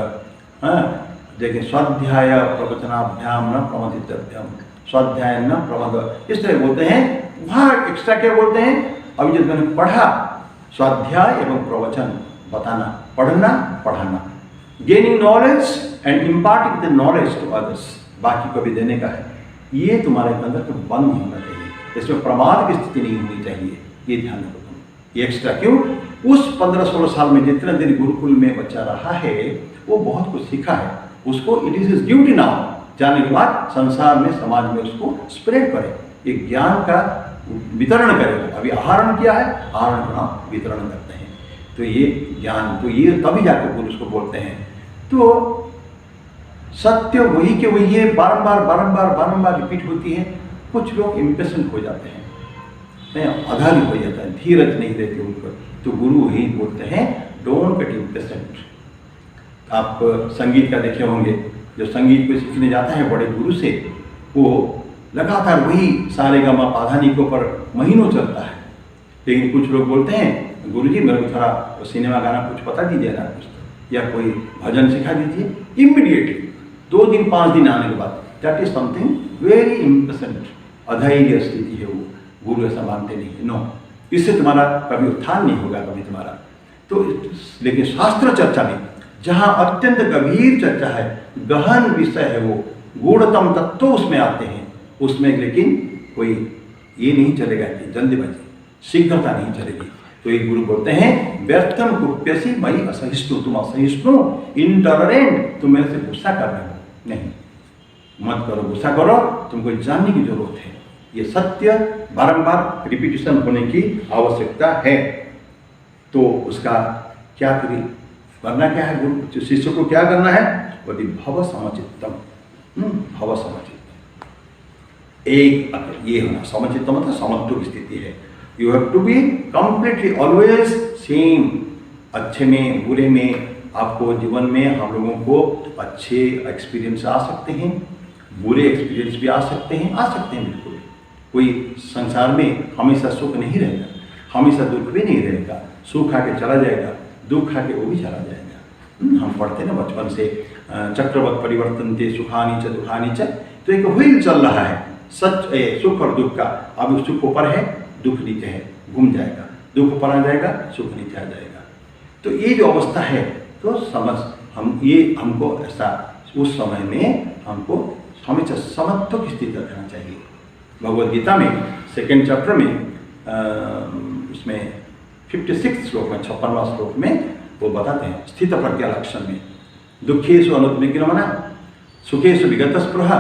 देखिए, स्वाध्याय प्रवचनाभ्याम न प्रमदितव्यम, स्वाध्याय न प्रमद, इस तरह बोलते हैं। वहाँ एक्स्ट्रा क्या बोलते हैं, अभी जब मैंने पढ़ा, स्वाध्याय एवं प्रवचन बताना, पढ़ना पढ़ाना, gaining knowledge and imparting the knowledge to others, बाकी को भी देने का है। ये तुम्हारे अंदर तो बंद होना चाहिए, इसमें प्रमाद की स्थिति नहीं होनी चाहिए। ये ध्यान रखो तुम। ये एक्स्ट्रा क्यों, उस 15-16 साल में जितना दिन गुरुकुल में बच्चा रहा है, वो बहुत कुछ सीखा है। उसको it is his duty now, जाने के बाद संसार में, समाज में उसको स्प्रेड करे, एक ज्ञान का वितरण करे। अभी आहरण किया है, आहरण का वितरण करते हैं। तो ये ज्ञान, तो ये तभी जाकर गुरु उसको बोलते हैं। तो सत्य वही के वही है, बारंबार रिपीट होती है। कुछ लोग इम्पेशेंट हो जाते हैं, अधारी हो जाता है, धीरज नहीं रहती उनको। तो गुरु ही बोलते हैं डोंट गेट इम्पेशेंट। आप संगीत का देखे होंगे, जो संगीत को सीखने जाता है बड़े गुरु से, वो लगातार वही सारेगामा पाधानिकों पर महीनों चलता है। लेकिन कुछ लोग बोलते हैं गुरुजी मेरे को थोड़ा सिनेमा गाना कुछ बता दीजिए ना, कुछ या कोई भजन सिखा दीजिए। इमीडिएटली 2 दिन 5 दिन आने के बाद, that is something very impatient, अधैर्य स्थिति है वो। गुरु ऐसा मानते नहीं, नो, इससे तुम्हारा कभी उत्थान नहीं होगा, कभी तुम्हारा। तो लेकिन शास्त्र चर्चा में जहाँ अत्यंत गंभीर चर्चा है, गहन विषय है, वो गूढ़तम तत्व उसमें आते हैं, उसमें लेकिन कोई ये नहीं चलेगा कि जल्दीबाजी, शीघ्रता नहीं चलेगी। तो एक गुरु बोलते हैं व्यर्थम कुप्यसी मई असहिष्णु, तुम असहिष्णु, इनटॉलरेंट, तुम मेरे से गुस्सा कर रहे हो, नहीं मत करो, गुस्सा करो, तुमको जानने की जरूरत है। ये सत्य बारंबार रिपीटिशन होने की आवश्यकता है। तो उसका क्या करना क्या है, गुरु शिष्य को क्या करना है, बोलती भव समचित्तम, भव समचित्तम। एक ये होना, समचित्तम मतलब समत्व की स्थिति है। You have to be completely always same, अच्छे में बुरे में। आपको जीवन में हम लोगों को अच्छे एक्सपीरियंस आ सकते हैं, बुरे एक्सपीरियंस भी आ सकते हैं बिल्कुल। कोई संसार में हमेशा सुख नहीं रहेगा, हमेशा दुख भी नहीं रहेगा। सुख आके चला जाएगा, दुख आके वो भी चला जाएगा। हम पढ़ते ना बचपन से, चक्रवत परिवर्तन थे सुखानी च दुखानी च। तो एक व्हील चल रहा है, सच सुख और दुख का। अब सुख ऊपर है, दुख नीचे है, घूम जाएगा, दुख ऊपर आ जाएगा, सुख नीचे आ जाएगा। तो ये जो अवस्था है, तो समझ हम ये हमको ऐसा उस समय में हमको हमेशा समत्व की स्थिति रखना चाहिए। भगवद गीता में 2nd चैप्टर में उसमें 56 श्लोक में, 56वां श्लोक में वो बताते हैं स्थित प्रज्ञा लक्षण में, दुखेषु अनुद्विग्नमना सुखेषु विगत स्पृहा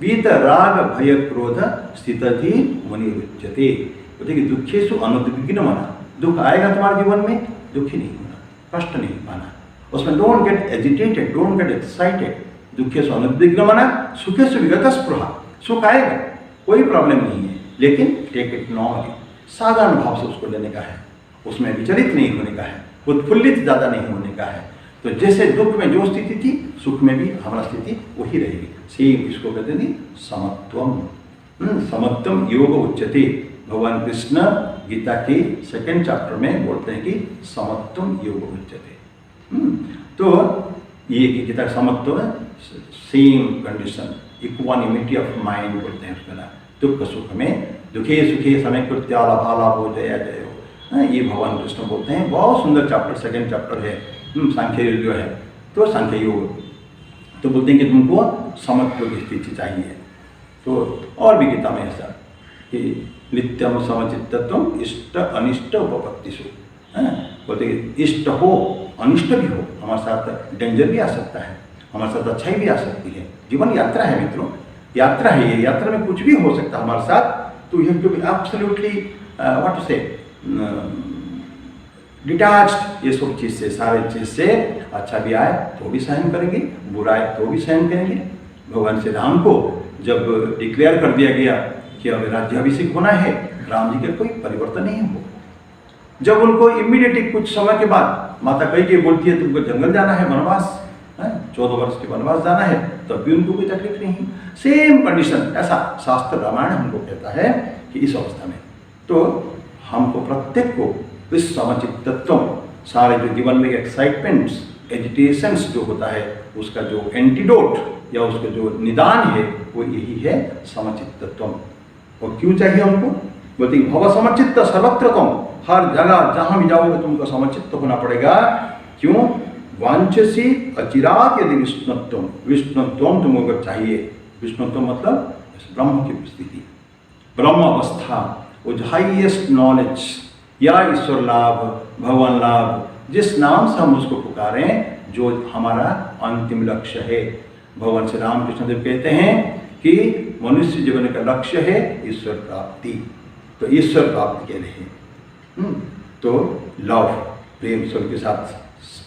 वीत राग भय क्रोध स्थितधि मुनिरुच्यते। बोलते कि दुखेषु अनुद्विग्नमना, दुख आएगा तुम्हारे जीवन में, दुखी नहीं होना, कष्ट नहीं पाना, उसमें don't get agitated, don't get excited. दुखेषु अनुद्विग्नमना सुखेषु विगत स्पृहा, सुख आएगा, कोई प्रॉब्लम नहीं है, लेकिन टेक इट नॉर्मली, साधारण भाव से उसको लेने का है, उसमें विचलित नहीं होने का है, उत्फुल्लित ज़्यादा नहीं होने का है। तो जैसे दुख में जो स्थिति थी, सुख में भी हमारा स्थिति वही रहेगी। सेम इसको कहते हैं समत्वम, समत्वम योग उच्यते। भगवान कृष्ण गीता के 2nd चैप्टर में बोलते हैं कि समत्वम योग उच्यते। तो ये गीता समत्व same condition, equanimity of mind बोलते हैं उसमें ना। दुख सुख में, दुखे सुखे समय कृत्या लाभालाभो जया जयो, ये भगवान कृष्ण बोलते हैं। बहुत सुंदर चैप्टर 2nd चैप्टर है, सांख्य योग जो है, तो सांख्य योग। तो बोलते हैं कि तुमको समत्व की स्थिति चाहिए। तो और भी गीता में ऐसा कि नित्यम समचित्तत्वम इष्ट अनिष्ट उपपत्तिषु, बोलते कि इष्ट हो अनिष्ट भी हो, हमारे साथ डेंजर भी आ सकता है, हमारे साथ अच्छाई भी आ सकती है। जीवन यात्रा है मित्रों, यात्रा है ये, यात्रा में कुछ भी हो सकता है हमारे साथ। तो you have to be absolutely what to say detached ये सब चीज़ से, सारे चीज़ से। अच्छा भी आए तो भी सहन करेंगे, बुरा आए तो भी सहन करेंगे। भगवान श्री राम को जब डिक्लेयर कर दिया गया कि अब राज्याभिषेक होना है, राम जी का कोई परिवर्तन नहीं हो। जब उनको इमीडिएटली कुछ समय के बाद माता कैकेयी बोलती है तुमको जंगल जाना है, वनवास 14 वर्ष के वनवास जाना है, तब भी उनको कोई तकलीफ नहीं। सेम कंडीशन, ऐसा शास्त्र रामायण हमको कहता है कि इस अवस्था में तो हमको प्रत्येक को इस समचित्तत्व, सारे जो जीवन में एक्साइटमेंट्स एजिटेशंस जो होता है उसका जो एंटीडोट या उसका जो निदान है वो यही है समचित्तत्व। और क्यों चाहिए हमको? बोलते भव समचित्त सर्वत्र तुम, हर जगह जहाँ भी जाओगे तुमको समचित्त होना पड़ेगा। क्यों? वांछसी अचिरात यदि विष्णुत्वम, विष्णुत्वम तुमको चाहिए। विष्णुत्व मतलब ब्रह्म की स्थिति, ब्रह्म अवस्था, वो हाईएस्ट नॉलेज या ईश्वर लाभ, भगवान लाभ, जिस नाम से हम उसको पुकारें, जो हमारा अंतिम लक्ष्य है। भगवान श्री रामकृष्ण देव कहते हैं कि मनुष्य जीवन का लक्ष्य है ईश्वर प्राप्ति। तो ईश्वर प्राप्ति के लिए तो लव, प्रेम, ईश्वर के साथ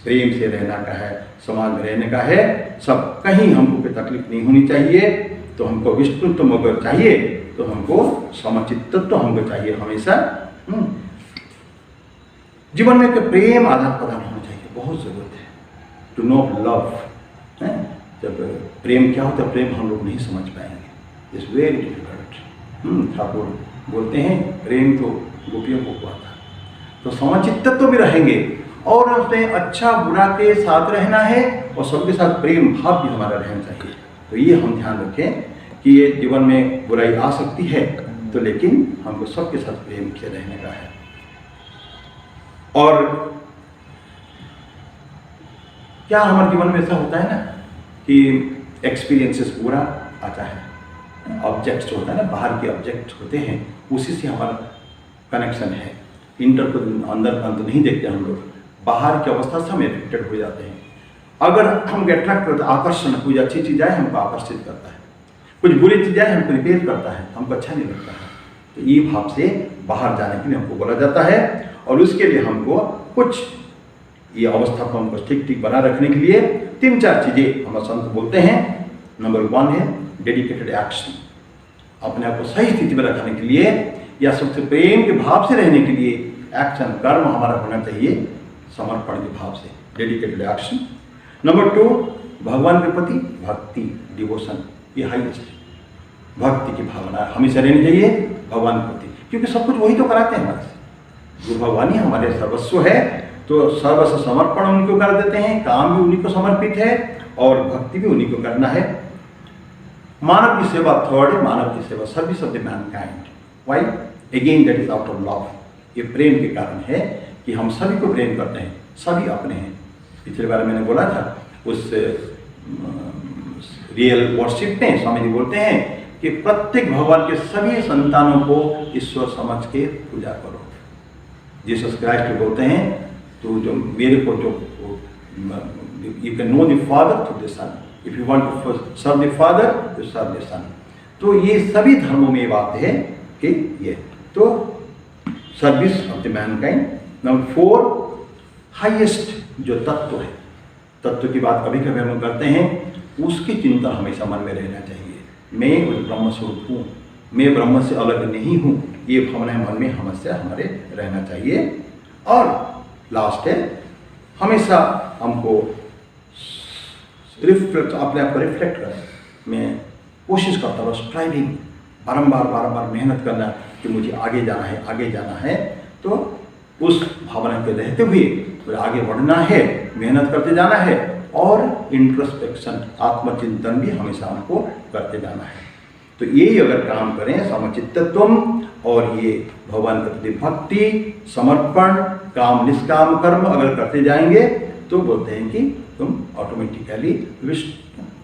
प्रेम से रहना का है, समाज में रहने का है। सब कहीं हमको कोई तकलीफ नहीं होनी चाहिए। तो हमको विष्णुत्व अगर चाहिए तो हमको समचित्तत्व हमको चाहिए हमेशा। जीवन में एक प्रेम आदान प्रदान होना चाहिए, बहुत जरूरत है टू नो लव। जब प्रेम क्या होता है, प्रेम हम लोग नहीं समझ पाएंगे, इट्स वेरी डिफिकल्ट। ठाकुर बोलते हैं प्रेम तो गोपियों को हुआ था। तो समचित्तत्व भी रहेंगे और उसमें अच्छा बुरा के साथ रहना है और सबके साथ प्रेम भाव भी हमारा रहना चाहिए। तो ये हम ध्यान रखें कि ये जीवन में बुराई आ सकती है तो लेकिन हमको सबके साथ प्रेम से रहने का है। और क्या हमारे जीवन में ऐसा होता है ना कि एक्सपीरियंसेस पूरा आता है, ऑब्जेक्ट्स जो होता है ना, बाहर के ऑब्जेक्ट होते हैं, उसी से हमारा कनेक्शन है। इंटर को अंदर अंत नहीं देखते हम लोग, बाहर की अवस्था से हम एफेक्टेड हो जाते हैं। अगर हमको अट्रैक्ट करता है, आकर्षण, कोई अच्छी चीज़ आए हमको आकर्षित करता है, कुछ बुरी चीज़ आए हमको रिपेयर करता है, हमको अच्छा नहीं लगता है। तो ये भाव से बाहर जाने के लिए हमको बोला जाता है। और उसके लिए हमको कुछ ये अवस्था को हमको ठीक ठीक बना रखने के लिए 3-4 चीज़ें हमारे संत बोलते हैं। नंबर 1 है डेडिकेटेड एक्शन, अपने आप को सही स्थिति में रखने के लिए या सबसे प्रेम के भाव से रहने के लिए एक्शन, कर्म हमारा होना चाहिए समर्पण के भाव से, डेडिकेटेड एक्शन। नंबर 2 भगवान के प्रति भक्ति, डिवोशन, ये हाईएस्ट भक्ति की भावना हमेशा रहनी चाहिए भगवान के प्रति, क्योंकि सब कुछ वही तो कराते हैं हमारे से। गुरु भगवान ही हमारे सर्वस्व है, तो सर्वस्व समर्पण उनको कर देते हैं, काम भी उन्हीं को समर्पित है और भक्ति भी उन्हीं को करना है। मानव की सेवा थर्ड है, मानव की सेवा, service of the Mankind. Why? Again that is out of love. ये प्रेम के कारण है कि हम सभी को प्रेम करते हैं, सभी अपने हैं। पिछले बार मैंने बोला था उस रियल वर्शिप में स्वामी जी बोलते हैं कि प्रत्येक भगवान के सभी संतानों को ईश्वर समझ के पूजा करो। जीसस क्राइस्ट बोलते हैं तो जो मेरे को जो you can know the father through the son, if you want to serve the father you serve the son. तो ये सभी धर्मों में बात है कि ये तो service of the Mankind. Number 4 highest जो तत्व है, तत्व की बात कभी कभी हम करते हैं, उसकी चिंता हमेशा मन में रहना चाहिए। मैं उस ब्रह्म स्वरूप हूँ, मैं ब्रह्म से अलग नहीं हूँ, ये भावना मन में हमेशा हमारे रहना चाहिए। और लास्ट है हमेशा हमको रिफ्लेक्ट, अपने आप को रिफ्लेक्ट करें। मैं कोशिश करता हूँ, स्ट्राइविंग, बारंबार मेहनत करना कि मुझे आगे जाना है, आगे जाना है। तो उस भावना के रहते हुए तो आगे बढ़ना है, मेहनत करते जाना है और इंट्रोस्पेक्शन, आत्मचिंतन भी हमेशा हमको करते जाना है। तो यही अगर काम करें, समचित्तत्व और ये भगवान के प्रति भक्ति, समर्पण, काम निष्काम कर्म अगर करते जाएंगे तो बोलते हैं कि तुम ऑटोमेटिकली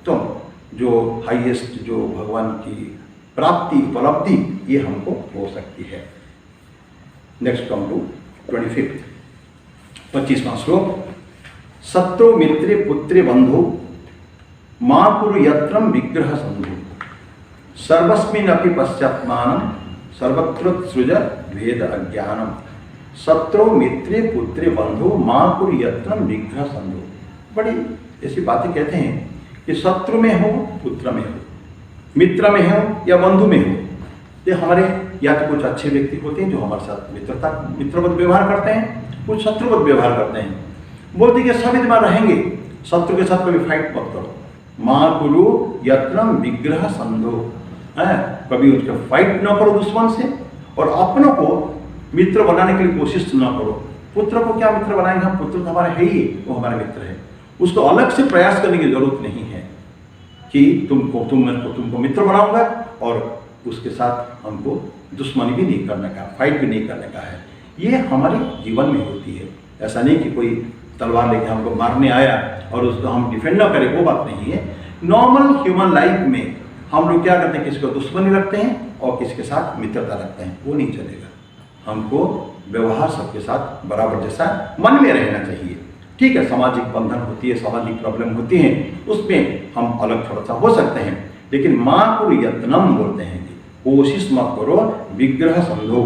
उत्तम, जो हाईएस्ट, जो भगवान की प्राप्ति, उपलब्धि, ये हमको हो सकती है। नेक्स्ट कम टू 25वां श्लोक। शत्रु मित्रे पुत्रे बंधु मां कुरु यत्रम विग्रह संधु सर्वस्मिन् अपि पश्चात्मानं सर्वत्र सृज भेद अज्ञानम शत्रु मित्रे पुत्रे बंधु मां कुरु यत्रम विग्रह संधु। बड़ी ऐसी बातें कहते हैं कि शत्रु में हो, पुत्र में हो, मित्र में हो या बंधु में हो, ये हमारे या तो कुछ अच्छे व्यक्ति होते हैं जो हमारे साथ मित्रवत व्यवहार करते हैं, कुछ शत्रुवत व्यवहार करते हैं। बोलते कि सब इतना रहेंगे, शत्रु के साथ कभी फाइट मत करो। मां कुरु यत्रम विग्रह संधो, कभी उसका फाइट न करो दुश्मन से, और अपनों को मित्र बनाने के लिए कोशिश न करो। पुत्र को क्या मित्र बनाएंगे हम? पुत्र तो हमारे है ही, वो हमारे मित्र है। उसको अलग से प्रयास करने की जरूरत नहीं है कि तुमको मित्र बनाऊंगा और उसके साथ हमको दुश्मनी भी नहीं करने का, फाइट भी नहीं करने का है। ये हमारे जीवन में होती है। ऐसा नहीं कि कोई तलवार लेके हमको मारने आया और उसको हम डिफेंड ना करें, वो बात नहीं है। नॉर्मल ह्यूमन लाइफ में हम लोग क्या करते हैं, किसी को दुश्मनी रखते हैं और किसी के साथ मित्रता रखते हैं, वो नहीं चलेगा। हमको व्यवहार सबके साथ बराबर जैसा मन में रहना चाहिए। ठीक है, सामाजिक बंधन होती है, सामाजिक प्रॉब्लम होती है, उसमें हम अलग थोड़ा सा हो सकते हैं, लेकिन मां कुरु यत्नम बोलते हैं कि कोशिश मत करो विग्रह संधो।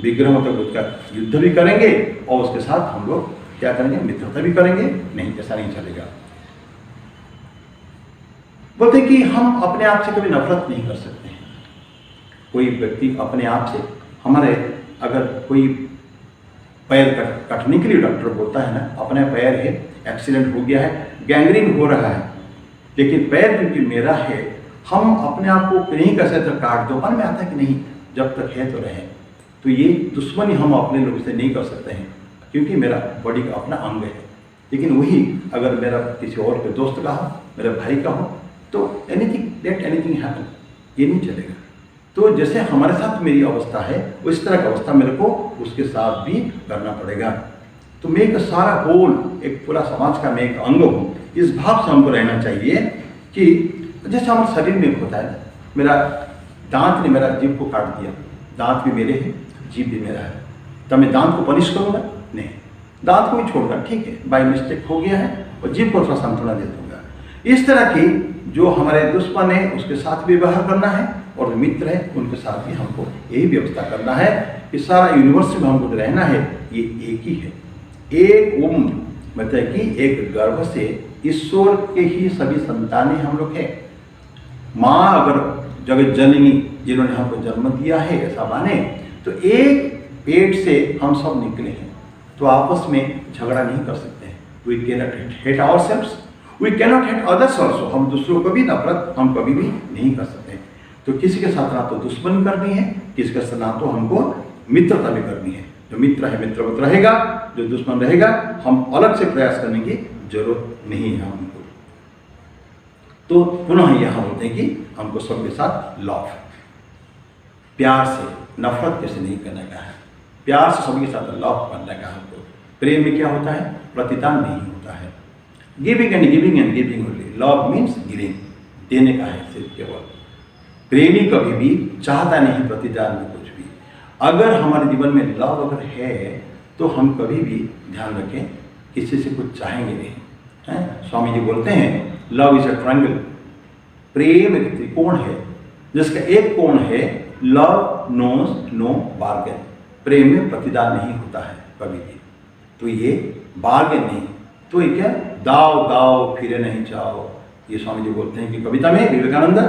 विग्रह मतलब उसका युद्ध भी करेंगे और उसके साथ हम लोग क्या करेंगे, मित्रता भी करेंगे, नहीं, ऐसा नहीं चलेगा। बोलते कि हम अपने आप से कभी नफरत नहीं कर सकते हैं। कोई व्यक्ति अपने आप से, हमारे अगर कोई पैर कटने के लिए डॉक्टर बोलता है ना, अपने पैर है, एक्सीडेंट हो गया है, गैंग्रीन हो रहा है, लेकिन पैर क्योंकि मेरा है, हम अपने आप को नहीं कर सकते काट दो, मन में आता है कि नहीं, जब तक है तो रहे। तो ये दुश्मनी हम अपने लोगों से नहीं कर सकते हैं, क्योंकि मेरा बॉडी का अपना अंग है। लेकिन वही अगर मेरा किसी और के दोस्त का हो, मेरे भाई का हो, तो एनीथिंग हैपन, ये नहीं चलेगा। तो जैसे हमारे साथ मेरी अवस्था है, उस तरह की अवस्था मेरे को उसके साथ भी करना पड़ेगा। तो मैं एक सारा होल, एक पूरा समाज का मैं एक अंग हूँ, इस भाव से हमको रहना चाहिए कि जैसे हमारे शरीर में होता है, मेरा दांत ने मेरा जीभ को काट दिया, दांत भी मेरे हैं, जीभ भी मेरा है, तो मैं दांत को पनिश करूँगा? नहीं, दांत को भी छोड़ूंगा, ठीक है, बाय मिस्टेक हो गया है, और जीभ को थोड़ा सांत्वना दे दूंगा। इस तरह की जो हमारे दुश्मन है उसके साथ भी व्यवहार करना है, और जो मित्र है उनके साथ भी हमको यही व्यवस्था करना है कि सारा यूनिवर्स में हमको रहना है, ये एक ही है। एक मतलब कि एक गर्भ से ईश्वर के ही सभी संतानें हम लोग हैं। माँ अगर जगत जननी जिन्होंने हमको जन्म दिया है ऐसा माने, तो एक पेट से हम सब निकले हैं, तो आपस में झगड़ा नहीं कर सकते हैं। We cannot hate ourselves, we cannot hate others also. हम दूसरों को भी नफरत हम कभी भी नहीं कर सकते। तो किसी के साथ ना तो दुश्मनी करनी है, किसी के साथ ना तो हमको मित्रता भी करनी है। जो मित्र है मित्रवत रहेगा, जो दुश्मन रहेगा हम अलग से प्रयास करने की जरूरत नहीं है हमको। तो पुनः यहाँ बोलते हैं कि हमको सबके साथ लव, प्यार से, नफरत कैसे नहीं करने का है, प्यार से सबके साथ लव करने का हमको। प्रेम में क्या होता है, प्रतिदान नहीं होता है, giving and giving only. Love means giving, देने का है सिर्फ केवल। प्रेमी कभी भी चाहता नहीं प्रतिदान में कुछ भी। अगर हमारे जीवन में लव अगर है तो हम कभी भी ध्यान रखें किसी से कुछ चाहेंगे नहीं, हैं? स्वामी जी बोलते हैं लव इज अ ट्रायंगल, प्रेम एक त्रिकोण है जिसका एक कोण है लव नोज नो बार्गेन। प्रेम में प्रतिदान नहीं होता है कभी भी, तो ये बार्गेन नहीं, तो ये क्या, दाव दाव फिरे नहीं चाहो। ये स्वामी जी बोलते हैं कि कविता में विवेकानंद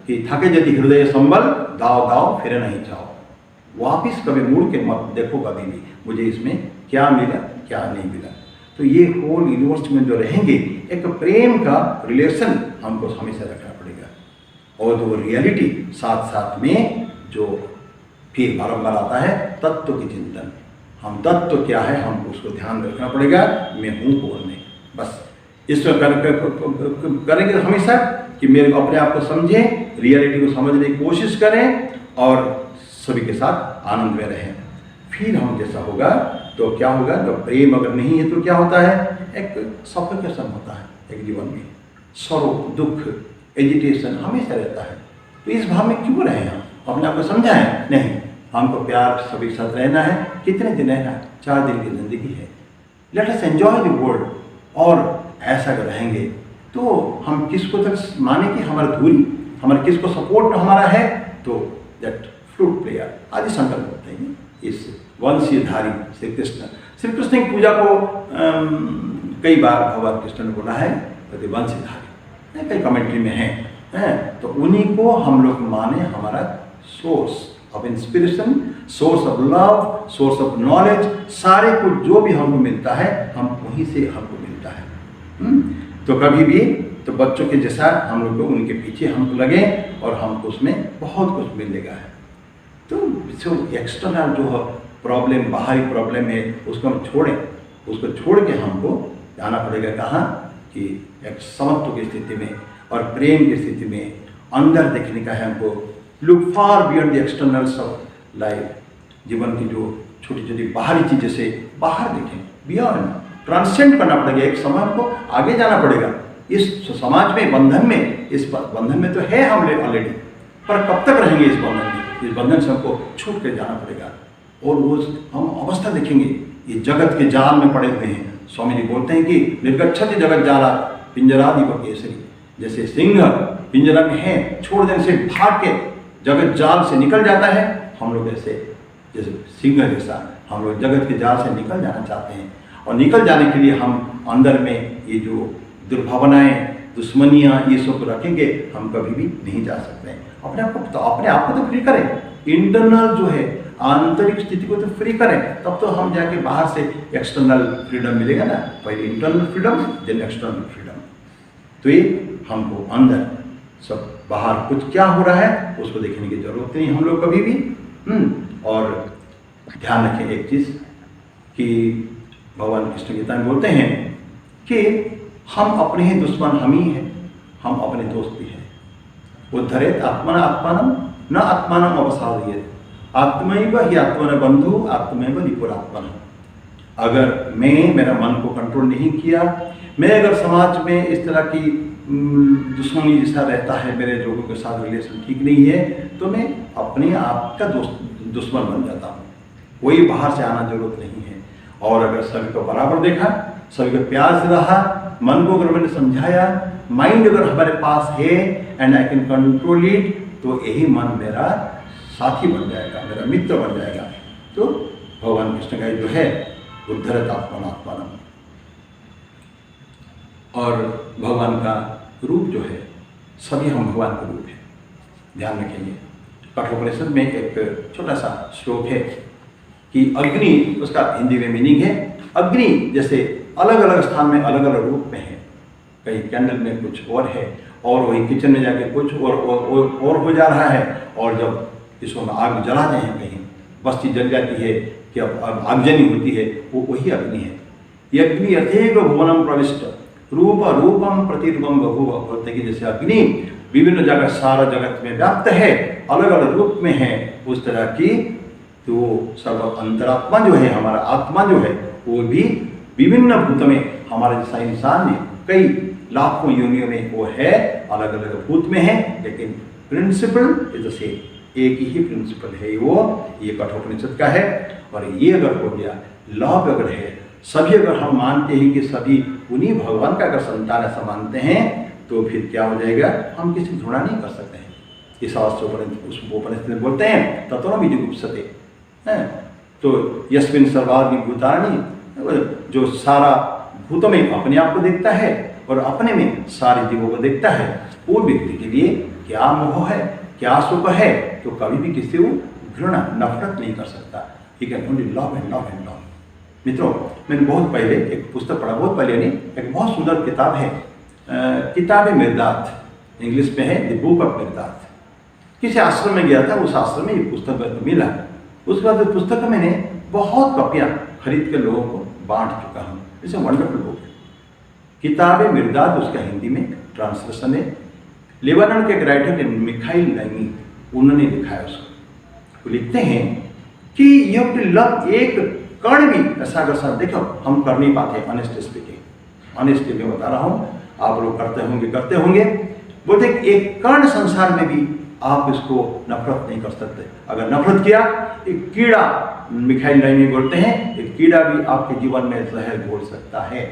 कि थके यदि हृदय संबल दाव दाव फिरे नहीं चाहो। वापिस कभी मुड़ के मत देखो कभी भी मुझे इसमें क्या मिला क्या नहीं मिला। तो ये होल यूनिवर्स में जो रहेंगे एक प्रेम का रिलेशन हमको हमेशा रखना पड़ेगा, और वो रियलिटी साथ साथ में जो फिर बारम्बार आता है तत्व की चिंतन। हम तत्व क्या है हमको उसको ध्यान रखना पड़ेगा, मैं हूँ कौन में, बस इसमें करेंगे हमेशा कि मेरे को अपने आप को समझें, रियलिटी को समझने की कोशिश करें और सभी के साथ आनंद में रहें। फिर हम जैसा होगा तो क्या होगा, जब प्रेम अगर नहीं है तो क्या होता है, एक सफोकेशन होता है एक जीवन में, sorrow दुख, एजिटेशन हमेशा रहता है। तो इस भाव में क्यों रहे हम? अपने आप को समझाएं, नहीं, हमको प्यार सभी के साथ रहना है। कितने दिन रहना है? 4 दिन की जिंदगी है। Let us enjoy the world. और ऐसा अगर रहेंगे तो हम किसको तक माने कि हमारा दूरी, हमारे किसको सपोर्ट हमारा है, तो दैट फ्लूट प्लेयर आदि संकल्प होते हैं। इस वंशीधारी श्री कृष्ण, श्री कृष्ण की पूजा को कई बार भगवान कृष्ण ने बोला है वंशीधारी, कई कमेंट्री में है। तो उन्हीं को हम लोग माने हमारा source of inspiration, source of love, source of knowledge. सारे कुछ जो भी हमको मिलता है हम वहीं से हमको मिलता है। तो कभी भी तो बच्चों के जैसा हम लोग को उनके पीछे हमको लगे और हमको उसमें बहुत कुछ मिलेगा है। तो जो एक्सटर्नल जो प्रॉब्लम, बाहरी प्रॉब्लम है, उसको हम छोड़ें। उसको छोड़ के हमको जाना पड़ेगा कहाँ कि एक समत्व की स्थिति में और प्रेम की स्थिति में अंदर देखने का है हमको। Look far beyond the externals of life. जीवन की जो छोटी छोटी बाहरी चीज़ें से बाहर देखें, बियॉन्ड ट्रांसेंड करना पड़ेगा। एक समय हमको आगे जाना पड़ेगा इस समाज में, बंधन में। इस बंधन में तो है हम ऑलरेडी, पर कब तक रहेंगे इस बंधन में? इस बंधन से हमको छूट कर जाना पड़ेगा। और वो हम अवस्था देखेंगे, ये जगत के जाल में पड़े हुए हैं। स्वामी जी बोलते हैं कि निर्गच्छति जगत जाला पिंजरादीप केसरी। जैसे सिंह पिंजरा में है, छोड़ देने से भाग के जगत जाल से निकल जाता है, हम लोग ऐसे जैसे सिंह जैसा हम लोग जगत के जाल से निकल जाना चाहते हैं। और निकल जाने के लिए हम अंदर में ये जो दुर्भावनाएं, दुश्मनियाँ, ये सब रखेंगे, हम कभी भी नहीं जा सकते हैं। अपने आप को तो फ्री करें। इंटरनल जो है आंतरिक स्थिति को तो फ्री करें, तब तो हम जाके बाहर से एक्सटर्नल फ्रीडम मिलेगा ना। पहले internal freedom, then external freedom. तो ये हमको अंदर सब, बाहर कुछ क्या हो रहा है उसको देखने की जरूरत नहीं हम लोग कभी भी। और ध्यान रखें एक चीज़ कि भगवान कृष्ण गीता में बोलते हैं कि हम अपने ही दुश्मन हम ही हैं, हम अपने दोस्त भी हैं। उद्धरेत आत्मना आत्मानम न आत्मानम अवसादयेत आत्मैव ही आत्मन बंधु आत्मैव निपुरात्मन। अगर मैं मेरा मन को कंट्रोल नहीं किया, मैं अगर समाज में इस तरह की दुश्मनी जैसा रहता है, मेरे लोगों के साथ रिलेशन ठीक नहीं है, तो मैं अपने आप का दुश्मन बन जाता हूँ। कोई बाहर से आना जरूरत नहीं है। और अगर सभी को बराबर देखा, सभी को प्यार से रहा, मन को अगर मैंने समझाया, माइंड अगर हमारे पास है and I can control it, तो यही मन मेरा साथी बन जाएगा, मेरा मित्र बन जाएगा। तो भगवान कृष्ण का जो है उद्धरत आत्मनात्मानम। और भगवान का रूप जो है, सभी हम भगवान का रूप है। ध्यान रखेंगे, कठोपनिषद में एक छोटा सा श्लोक है कि अग्नि, उसका हिंदी में मीनिंग है अग्नि जैसे अलग अलग स्थान में अलग अलग रूप में है। कहीं कैंडल में कुछ और है, और वही किचन में जाके कुछ और हो जा रहा है। और जब इसको हम आग जलाते हैं, कहीं बस्ती जल जाती है कि अब आगजनी होती है, वो वही अग्नि है। ये अग्नि अथेव भुवनम प्रविष्ट रूप रूपम प्रतिरूपम बभूव। बोलते कि जैसे अग्नि विभिन्न जगह, सारा जगत में व्याप्त है, अलग अलग रूप में है, उस तरह की तो सर्व अंतरात्मा जो है, हमारा आत्मा जो है, वो भी विभिन्न भूत में, हमारे जैसा इंसान में कई लाखों योनियों में वो है, अलग अलग भूत में है, लेकिन प्रिंसिपल इज द सेम। एक ही प्रिंसिपल है वो, ये कठोपनिषद का है। और ये अगर हो गया, लव अगर है, सभी अगर हम मानते हैं कि सभी उन्हीं भगवान का अगर संतान ऐसा मानते हैं, तो फिर क्या हो जाएगा? हम किसी घृणा नहीं कर सकते हैं। इस उपनिषद में बोलते हैं ततो न विजुगुप्सते, तो यस्मिन् सर्वाणि भूतानि, जो सारा भूतों में अपने आप को देखता है और अपने में सारे जीवों को देखता है, वो व्यक्ति के लिए क्या मोह है, क्या सुख है, तो कभी भी किसी को घृणा, नफरत नहीं कर सकता। ठीक है, only love and love and love. मित्रों, मैंने बहुत पहले एक पुस्तक पढ़ा, बहुत पहले नहीं, एक बहुत सुंदर किताब है, किताब मिर्दात, इंग्लिश में है द बुक ऑफ मिर्दात। किसी आश्रम में गया था, उस आश्रम में ये पुस्तक मिला। उसके बाद पुस्तक मैंने बहुत कॉपियाँ खरीद कर लोगों को बांट चुका हूँ। It's a wonderful book. किताब मिर्दात, उसका हिंदी में ट्रांसलेशन है। लेबनान के एक राइटर थे मिखाइल नाइमी, उन्होंने लिखा है उसको। वो लिखते हैं कि यह लव एक कण भी ऐसा अगर सर देखो हम कर नहीं पाते, ऑनेस्टली स्पीकिंग, ऑनेस्टली मैं बता रहा हूँ, आप लोग करते होंगे, बोलते एक कण संसार में भी आप इसको नफरत नहीं कर सकते। अगर नफरत किया, एक कीड़ा, मिखाइल नाइमी बोलते हैं, एक कीड़ा भी आपके जीवन में जहर घोल सकता है।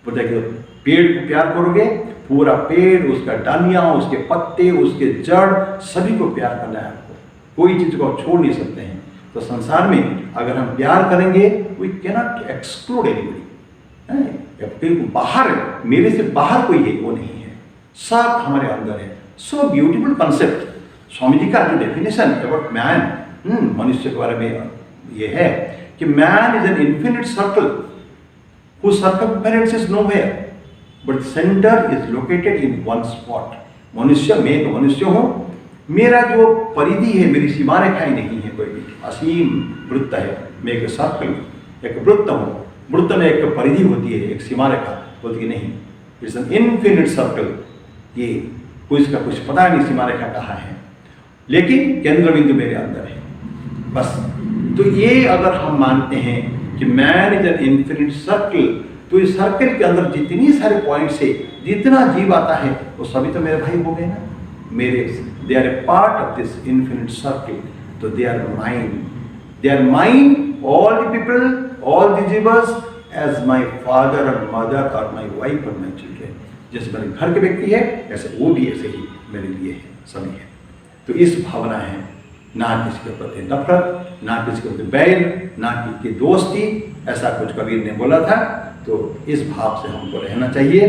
बोलते हैं कि पेड़ को प्यार करोगे, पूरा पेड़, उसका डालियां, उसके पत्ते, उसके जड़, सभी को प्यार करना है आपको, कोई चीज को आप छोड़ नहीं सकते हैं। तो संसार में अगर हम प्यार करेंगे, वी कैनॉट एक्सक्लूड एनीबॉडी। बाहर, मेरे से बाहर कोई है वो नहीं है, सब हमारे अंदर है। So beautiful concept. Swami ji का जो डेफिनेशन अबाउट मैन, मनुष्य के बारे में ये है कि man is an infinite circle whose circumference is nowhere but center is located in one spot। मनुष्य, मैं तो मनुष्य हूँ, मेरा जो परिधि है, मेरी सीमा रेखाएं नहीं है कोई भी, असीम वृत्त है। मैं एक सर्कल, एक वृत्त हूँ, वृत्त में एक परिधि होती है, एक सीमा रेखा बोलती है नहीं, इट्स एन इनफिनिट सर्कल। ये कोई इसका कुछ पता नहीं सीमा रेखा कहाँ है, लेकिन केंद्र बिंदु मेरे अंदर है बस। तो ये अगर हम मानते हैं कि man is an infinite circle, तो इस सर्कल के अंदर जितनी सारे पॉइंट्स है, जितना जीव आता है, वो सभी तो मेरे भाई हो गए ना, मेरे, they are a part of this infinite circle. तो they are mine, all the people, all the जीवर्स एज माई फादर और मदर और माई वाइफ और माई चिल्ड्रेन। जैसे मेरे घर के व्यक्ति है, ऐसे वो भी ऐसे ही मेरे लिए है, सभी है। तो इस भावना है, ना किसी के प्रति नफरत, ना किसी के प्रति बैर, ना किसी की दोस्ती, ऐसा कुछ कबीर ने बोला था। तो इस भाव से हमको रहना चाहिए।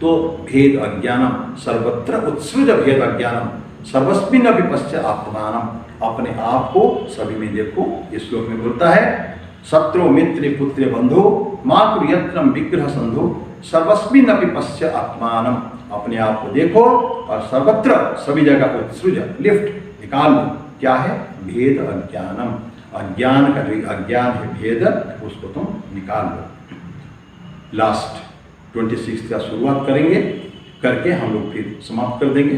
तो भेद अज्ञानम सर्वत्र उत्सृज भेद अज्ञानम सर्वस्मिन् अपि पश्य आत्मानम। अपने आप को सभी में देखो। इस श्लोक में बोलता है, शत्रु मित्र पुत्र बंधु मातृ यत्रम विग्रह संधु सर्वस्मिन् अपि पश्य आत्मानम। अपने आप को देखो और सर्वत्र, सभी जगह उत्सृज, लिफ्ट, निकाल लो। क्या है? भेद अज्ञानम। अज्ञान का जो अज्ञान है, भेद, उसको तुम निकाल लो। लास्ट 26 का शुरुआत करेंगे, करके हम लोग फिर समाप्त कर देंगे।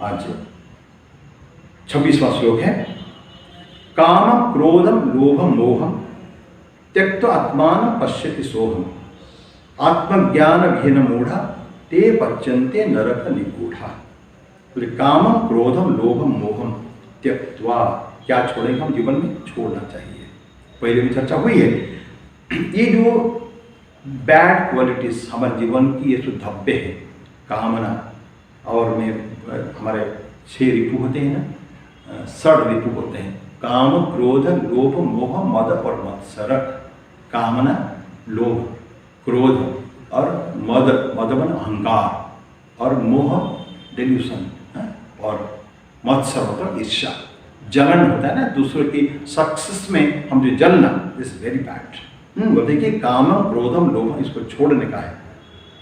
आज 26वां श्लोक है, कामम क्रोधम लोभम मोहम त्यक्त्वा आत्मानं पश्यति सोहम आत्मज्ञान विहीन मूढ़ा ते पच्यन्ते नरक निगूढ़ा। तो कामम क्रोधम लोभम मोहम त्यक्त्वा, क्या छोड़ेंगे हम जीवन में? छोड़ना चाहिए। पहले भी चर्चा हुई है, ये जो बैड क्वालिटीज हमारे जीवन की, ये जो धब्बे हैं, कामना और में हमारे 6 रिपु होते हैं ना, 6 रिपु होते हैं, काम क्रोध लोभ मोह मद और मत्सर। कामना, लोभ, क्रोध और मद, मदमन अहंकार, और मोह डेल्यूशन, और मत्सर मतलब ईर्ष्या, जलन होता है ना दूसरों की सक्सेस में हम जो जलना, दिस वेरी बैड। वो देखिए, कामम क्रोधम लोभम, इसको छोड़ने का है।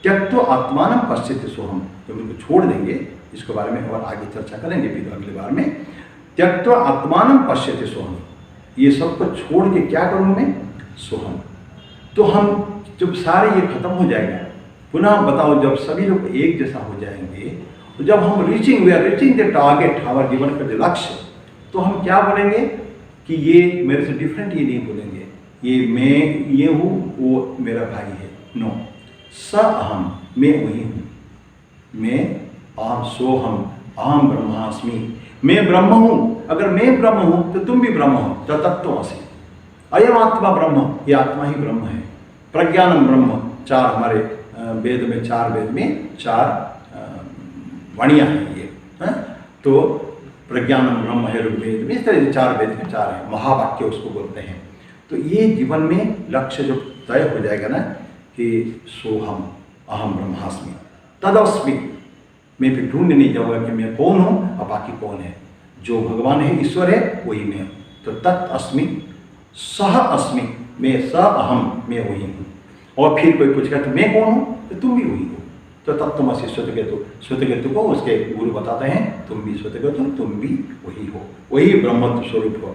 त्यक्त्वा आत्मानं पश्यति सोहम, जब इनको छोड़ देंगे, इसके बारे में और आगे चर्चा करेंगे फिर अगले बार में। त्यक्त्वा आत्मानं पश्यति सोहम, ये सब को छोड़ के क्या करूँ मैं? सोहम। तो हम जब सारे ये खत्म हो जाएगा, पुनः बताओ, जब सभी लोग एक जैसा हो जाएंगे, तो जब हम we are reaching the target, हमारे जीवन का जो लक्ष्य, तो हम क्या बोलेंगे कि ये मेरे से डिफरेंट, ये नहीं बोलेंगे ये मैं ये हूँ, वो मेरा भाई है। नो, स अहम, मैं वही हूँ, मैं अहम सोहम, अहम ब्रह्मास्मि, मैं ब्रह्म हूँ। अगर मैं ब्रह्म हूँ तो तुम भी ब्रह्म हो, तत्त्वमसि। अयम आत्मा ब्रह्म, ये आत्मा ही ब्रह्म है। प्रज्ञानम ब्रह्म, 4 हमारे वेद में, 4 वेद में 4 वाणियाँ हैं ये, तो प्रज्ञानम ब्रह्म है ऋग्वेद में, इस तरह से 4 वेद में 4 है, महावाक्य उसको बोलते हैं। तो ये जीवन में लक्ष्य जब तय हो जाएगा ना कि सोहम अहम ब्रह्मास्मि तदस्मि, मैं फिर ढूंढने नहीं जाऊँगा कि मैं कौन हूँ और बाकी कौन है। जो भगवान है, ईश्वर है, वही मैं हूँ। तो तत् अस्मि सह अस्मि, मैं स अहम, मैं वही हूँ। और फिर कोई पूछेगा तो मैं कौन हूँ, तो तुम भी वही हो। तो तत्त्वमसि श्वेतकेतु, श्वेतकेतु को उसके गुरु बताते हैं, तुम भी श्वेतकेतु, तुम भी वही हो, वही ब्रह्मत्व स्वरूप हो।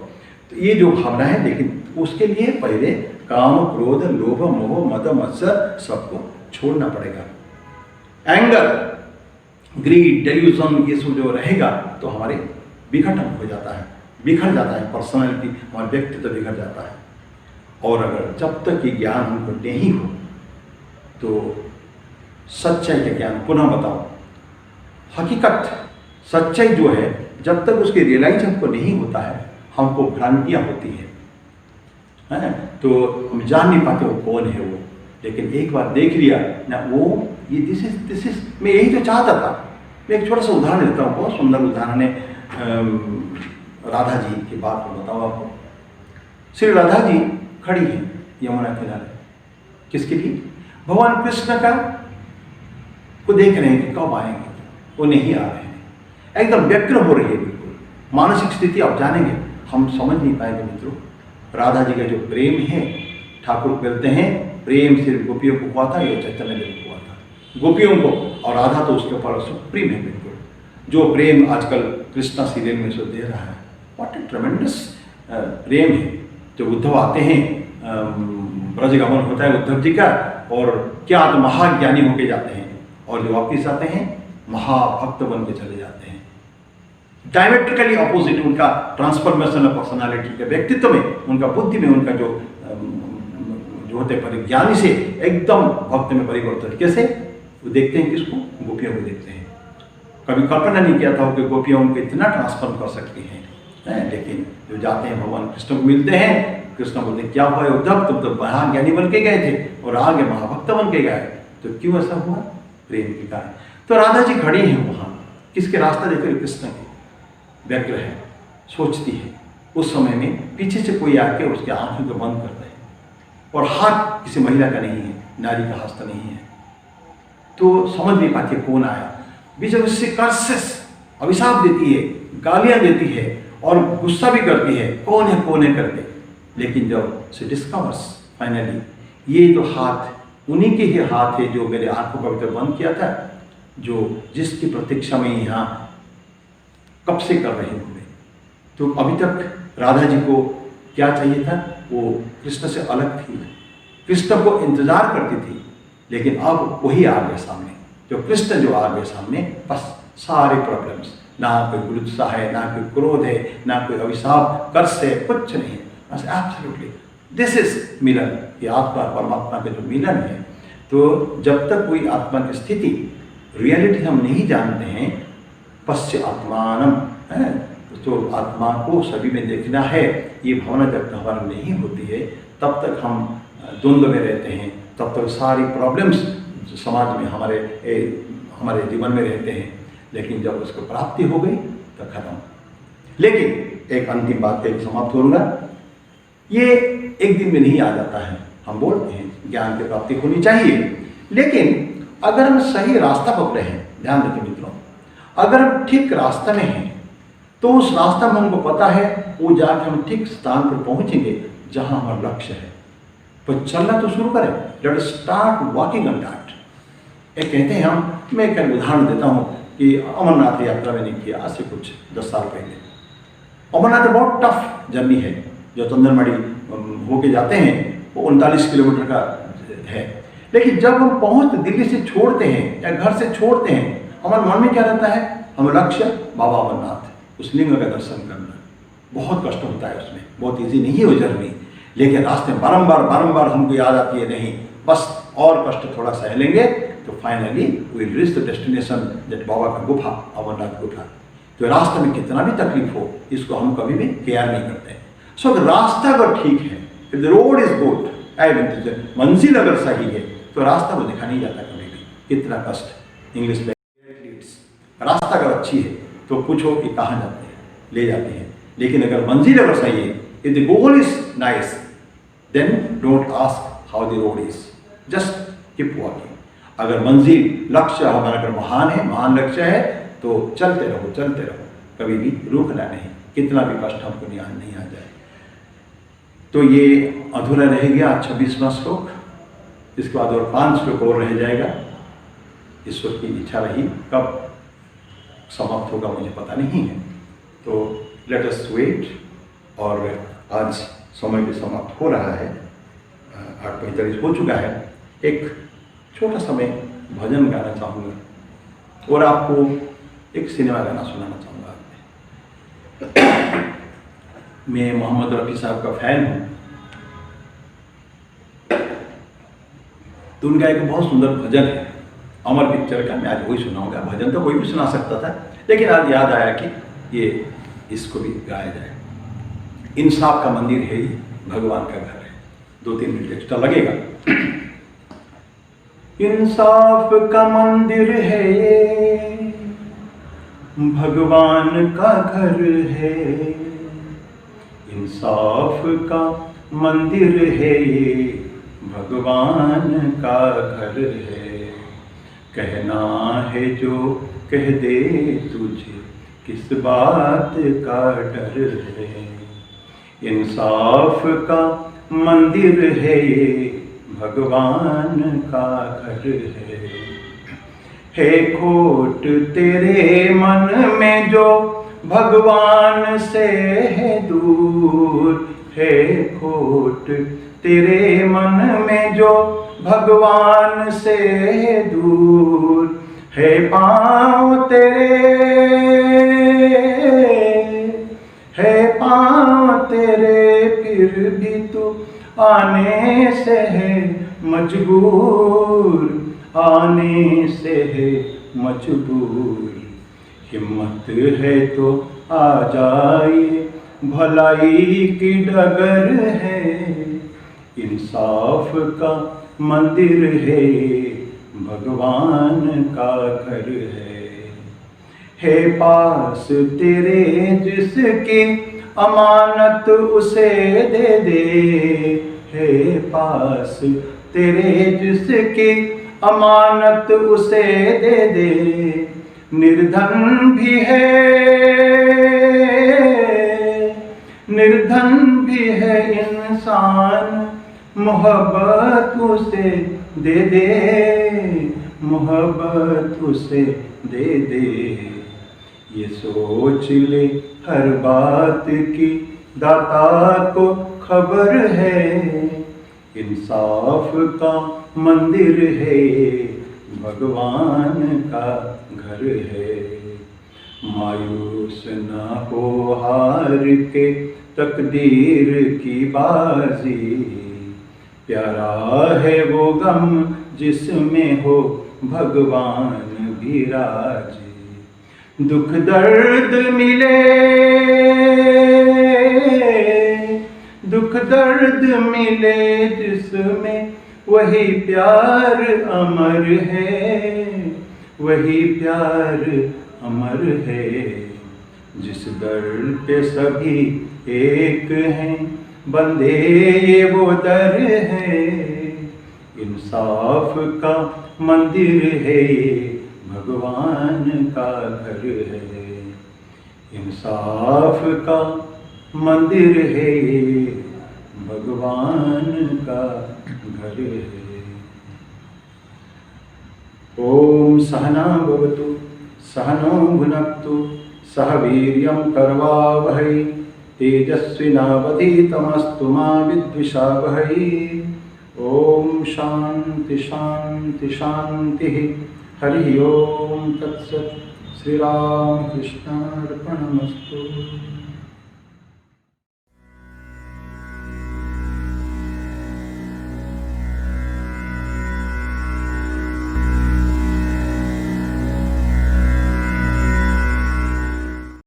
तो ये जो भावना है, लेकिन उसके लिए पहले काम क्रोध लोभ मोह मद मत्सर सबको छोड़ना पड़ेगा। एंगर, ग्रीड, डेल्यूजन, ये सब जो रहेगा तो हमारे विघटन हो जाता है, बिखर जाता है पर्सनैलिटी, हमारा व्यक्तित्व बिखर जाता है। और अगर जब तक ये ज्ञान हमको नहीं हो, तो सच्चाई का ज्ञान, पुनः बताओ, हकीकत सच्चाई जो है, जब तक उसकी रियलाइज हमको नहीं होता है, हमको भ्रांतियाँ होती हैं, है? तो हम जान नहीं पाते वो कौन है वो। लेकिन एक बार देख लिया ना वो, ये दिस इज मैं यही तो चाहता था। मैं एक छोटा सा उदाहरण देता हूँ, बहुत सुंदर उदाहरण है। राधा जी की बात को बताऊँ आपको। श्री राधा जी खड़ी हैं यमुना किनारे, किसके लिए? भगवान कृष्ण का को देख रहे हैं कि कब आएंगे, वो नहीं आ रहे हैं, एकदम व्यग्र हो रही है बिल्कुल। मानसिक स्थिति आप जानेंगे, हम समझ नहीं पाएंगे मित्रों। राधा जी का जो प्रेम है, ठाकुर कहते हैं प्रेम सिर्फ गोपियों को हुआ था, ये चैतन्य देव को हुआ था, गोपियों को, और राधा तो उसके ऊपर सुप्रीम है बिल्कुल। जो प्रेम आजकल कृष्णा सीरियल में से दे रहा है, व्हाट ए ट्रेमेंडस प्रेम है। जब उद्धव आते हैं, ब्रजगमन होता है उद्धव जी का, और क्या तो महाज्ञानी होके जाते हैं, और जो वापिस आते हैं महाभक्त बन के चले जाते हैं। डायमेट्रिकली अपोजिट उनका ट्रांसफॉर्मेशन ऑफ पर्सनालिटी के, व्यक्तित्व में, उनका बुद्धि में, उनका जो होते परिज्ञानी से एकदम भक्त में परिवर्तन। कैसे? वो देखते हैं किसको? गोपियों को देखते हैं। कभी कल्पना नहीं किया था कि गोपियों को इतना ट्रांसफॉर्म कर सकती हैं, लेकिन जो जाते हैं भगवान कृष्ण को मिलते हैं, कृष्ण बोलते क्या हुआ उद्धव, तुम तो महाज्ञानी बन के गए थे और आगे महाभक्त बन के गए, तो क्यों ऐसा हुआ? प्रेम के कारण। तो राधा जी खड़ी हैं वहाँ, किसके? रास्ता देख रहे कृष्ण के, व्यग्र है, सोचती है। उस समय में पीछे से कोई आके उसके आंखों को बंद करता है, और हाथ किसी महिला का नहीं है, नारी का हस्त नहीं है, तो समझ नहीं पाती कौन आया। बीच में उससे कर्सेस, अभिशाप देती है, गालियां देती है, और गुस्सा भी करती है, कौन है करके। लेकिन जब से डिस्कवर्स फाइनली, ये तो हाथ उन्हीं के ही हाथ है जो मेरे आंखों का भीतर बंद किया था, जो जिसकी प्रतीक्षा में यहाँ कब से कर रहे हुए। तो अभी तक राधा जी को क्या चाहिए था? वो कृष्ण से अलग थी, कृष्ण को इंतजार करती थी, लेकिन अब वही आ गए सामने। जो कृष्ण जो आ गए सामने, बस सारे प्रॉब्लम्स, ना कोई गुस्सा है, ना कोई क्रोध है, ना कोई अभिशाप, कर्ष है, कुछ नहीं है, बस एब्सोल्युटली दिस इज मिलन। ये आत्मा परमात्मा का जो मिलन है। तो जब तक कोई आत्मा की स्थिति, रियलिटी हम नहीं जानते हैं, पश्य आत्मानम है, तो आत्मा को सभी में देखना है, ये भावना जब तक हमारी नहीं होती है, तब तक हम द्वंद्व में रहते हैं, तब तक सारी प्रॉब्लम्स समाज में हमारे जीवन में रहते हैं। लेकिन जब उसको प्राप्ति हो गई तो खत्म। लेकिन एक अंतिम बात पे समाप्त करूँगा, ये एक दिन में नहीं आ जाता है। हम बोलते हैं ज्ञान की प्राप्ति होनी चाहिए, लेकिन अगर हम सही रास्ता पकड़े हैं, ध्यान रखें मित्रों, अगर हम ठीक रास्ते में हैं, तो उस रास्ता में हमको पता है वो जाके हम ठीक स्थान पर पहुंचेंगे जहां हमारा लक्ष्य है। तो चलना तो शुरू करें, let us start walking on that. एक कहते हैं मैं एक उदाहरण देता हूं कि अमरनाथ यात्रा मैंने किया आज से कुछ 10 साल पहले। अमरनाथ बहुत टफ जर्नी है, जो चंदनमढ़ी होके जाते हैं वो 39 किलोमीटर का है। लेकिन जब हम पहुंच दिल्ली से छोड़ते हैं या घर से छोड़ते हैं, हमारे मन में क्या रहता है? हम लक्ष्य बाबा अमरनाथ, उस लिंग का दर्शन करना। बहुत कष्ट होता है उसमें, बहुत ईजी नहीं है वो जर्नी, लेकिन रास्ते में बारंबार हमको याद आती है, नहीं बस और कष्ट थोड़ा सह लेंगे तो finally we will reach the destination, that Baba का गुफा, अमरनाथ गुफा। तो रास्ते में कितना भी तकलीफ हो, इसको हम कभी भी केयर नहीं करते। सो रास्ता अगर ठीक है, if the road is good, मंजिल अगर सही है, तो रास्ता को देखा नहीं जाता कभी भी, कितना कष्ट। इंग्लिश में रास्ता अगर अच्छी है तो पूछो कि कहाँ जाते हैं, ले जाते हैं। लेकिन अगर मंजिल अगर सही है, if the goal is nice, then don't ask how the road is, just keep walking. अगर मंजिल लक्ष्य हमारा अगर महान लक्ष्य है, तो चलते रहो, कभी भी रुकना नहीं, कितना भी कष्ट हमको नहीं आ जाए। तो ये अधूरा रह गया 26वां श्लोक, इसके बाद और 5 श्लोक और रह जाएगा। ईश्वर की इच्छा रही, कब समाप्त होगा मुझे पता नहीं है, तो लेट अस वेट। और आज समय भी समाप्त हो रहा है, 8:45 हो चुका है। एक छोटा सा मैं भजन गाना चाहूँगा और आपको एक सिनेमा गाना सुनाना चाहूँगा। मैं मोहम्मद रफ़ी साहब का फैन हूँ, तो उनका एक बहुत सुंदर भजन है, अमर पिक्चर का मैं आज वही सुनाऊंगा। भजन तो कोई भी सुना सकता था, लेकिन आज याद आया कि ये इसको भी गाया जाए। इंसाफ का मंदिर है, ये भगवान का घर है। 2-3 मिनट एक्स्ट्रा लगेगा। इंसाफ का मंदिर है ये, भगवान का घर है। इंसाफ का मंदिर है ये, भगवान का घर है। कहना है जो कह दे तुझे, किस बात का डर है। इंसाफ का मंदिर है ये, भगवान का घर है खोट तेरे मन में जो भगवान से है दूर, है खोट तेरे मन में जो भगवान से है दूर, है पाँव तेरे फिर भी तू आने से है मजबूर, आने से है मजबूर। हिम्मत है तो आ जाइए, भलाई की डगर है। इंसाफ का मंदिर है, भगवान का घर है पास तेरे जिसकी अमानत उसे दे दे, है पास तेरे जिसकी अमानत उसे दे दे। निर्धन भी है इंसान, मोहब्बत उसे दे दे, मोहब्बत उसे दे दे। ये सोच ले हर बात की दाता को खबर है। इंसाफ का मंदिर है, भगवान का घर है। मायूस न हो हार के तकदीर की बाजी, प्यारा है वो गम जिसमें हो भगवान भी राजी। दुख दर्द मिले जिसमें वही प्यार अमर है, वही प्यार अमर है। जिस दर पे सभी एक हैं, बंदे ये वो दर है। इंसाफ का मंदिर है, भगवान का घर है। इंसाफ का मंदिर है, भगवान का घर है। ओम सहना भवतु, सहनो भुनक्तु, सह वीर्यं करवावहै, तेजस्विनावधीतमस्तु मा विद्विषावहै। ओम शांति शांति शांति। हरि ओम तत्सत्। श्री राम कृष्णार्पणमस्तु।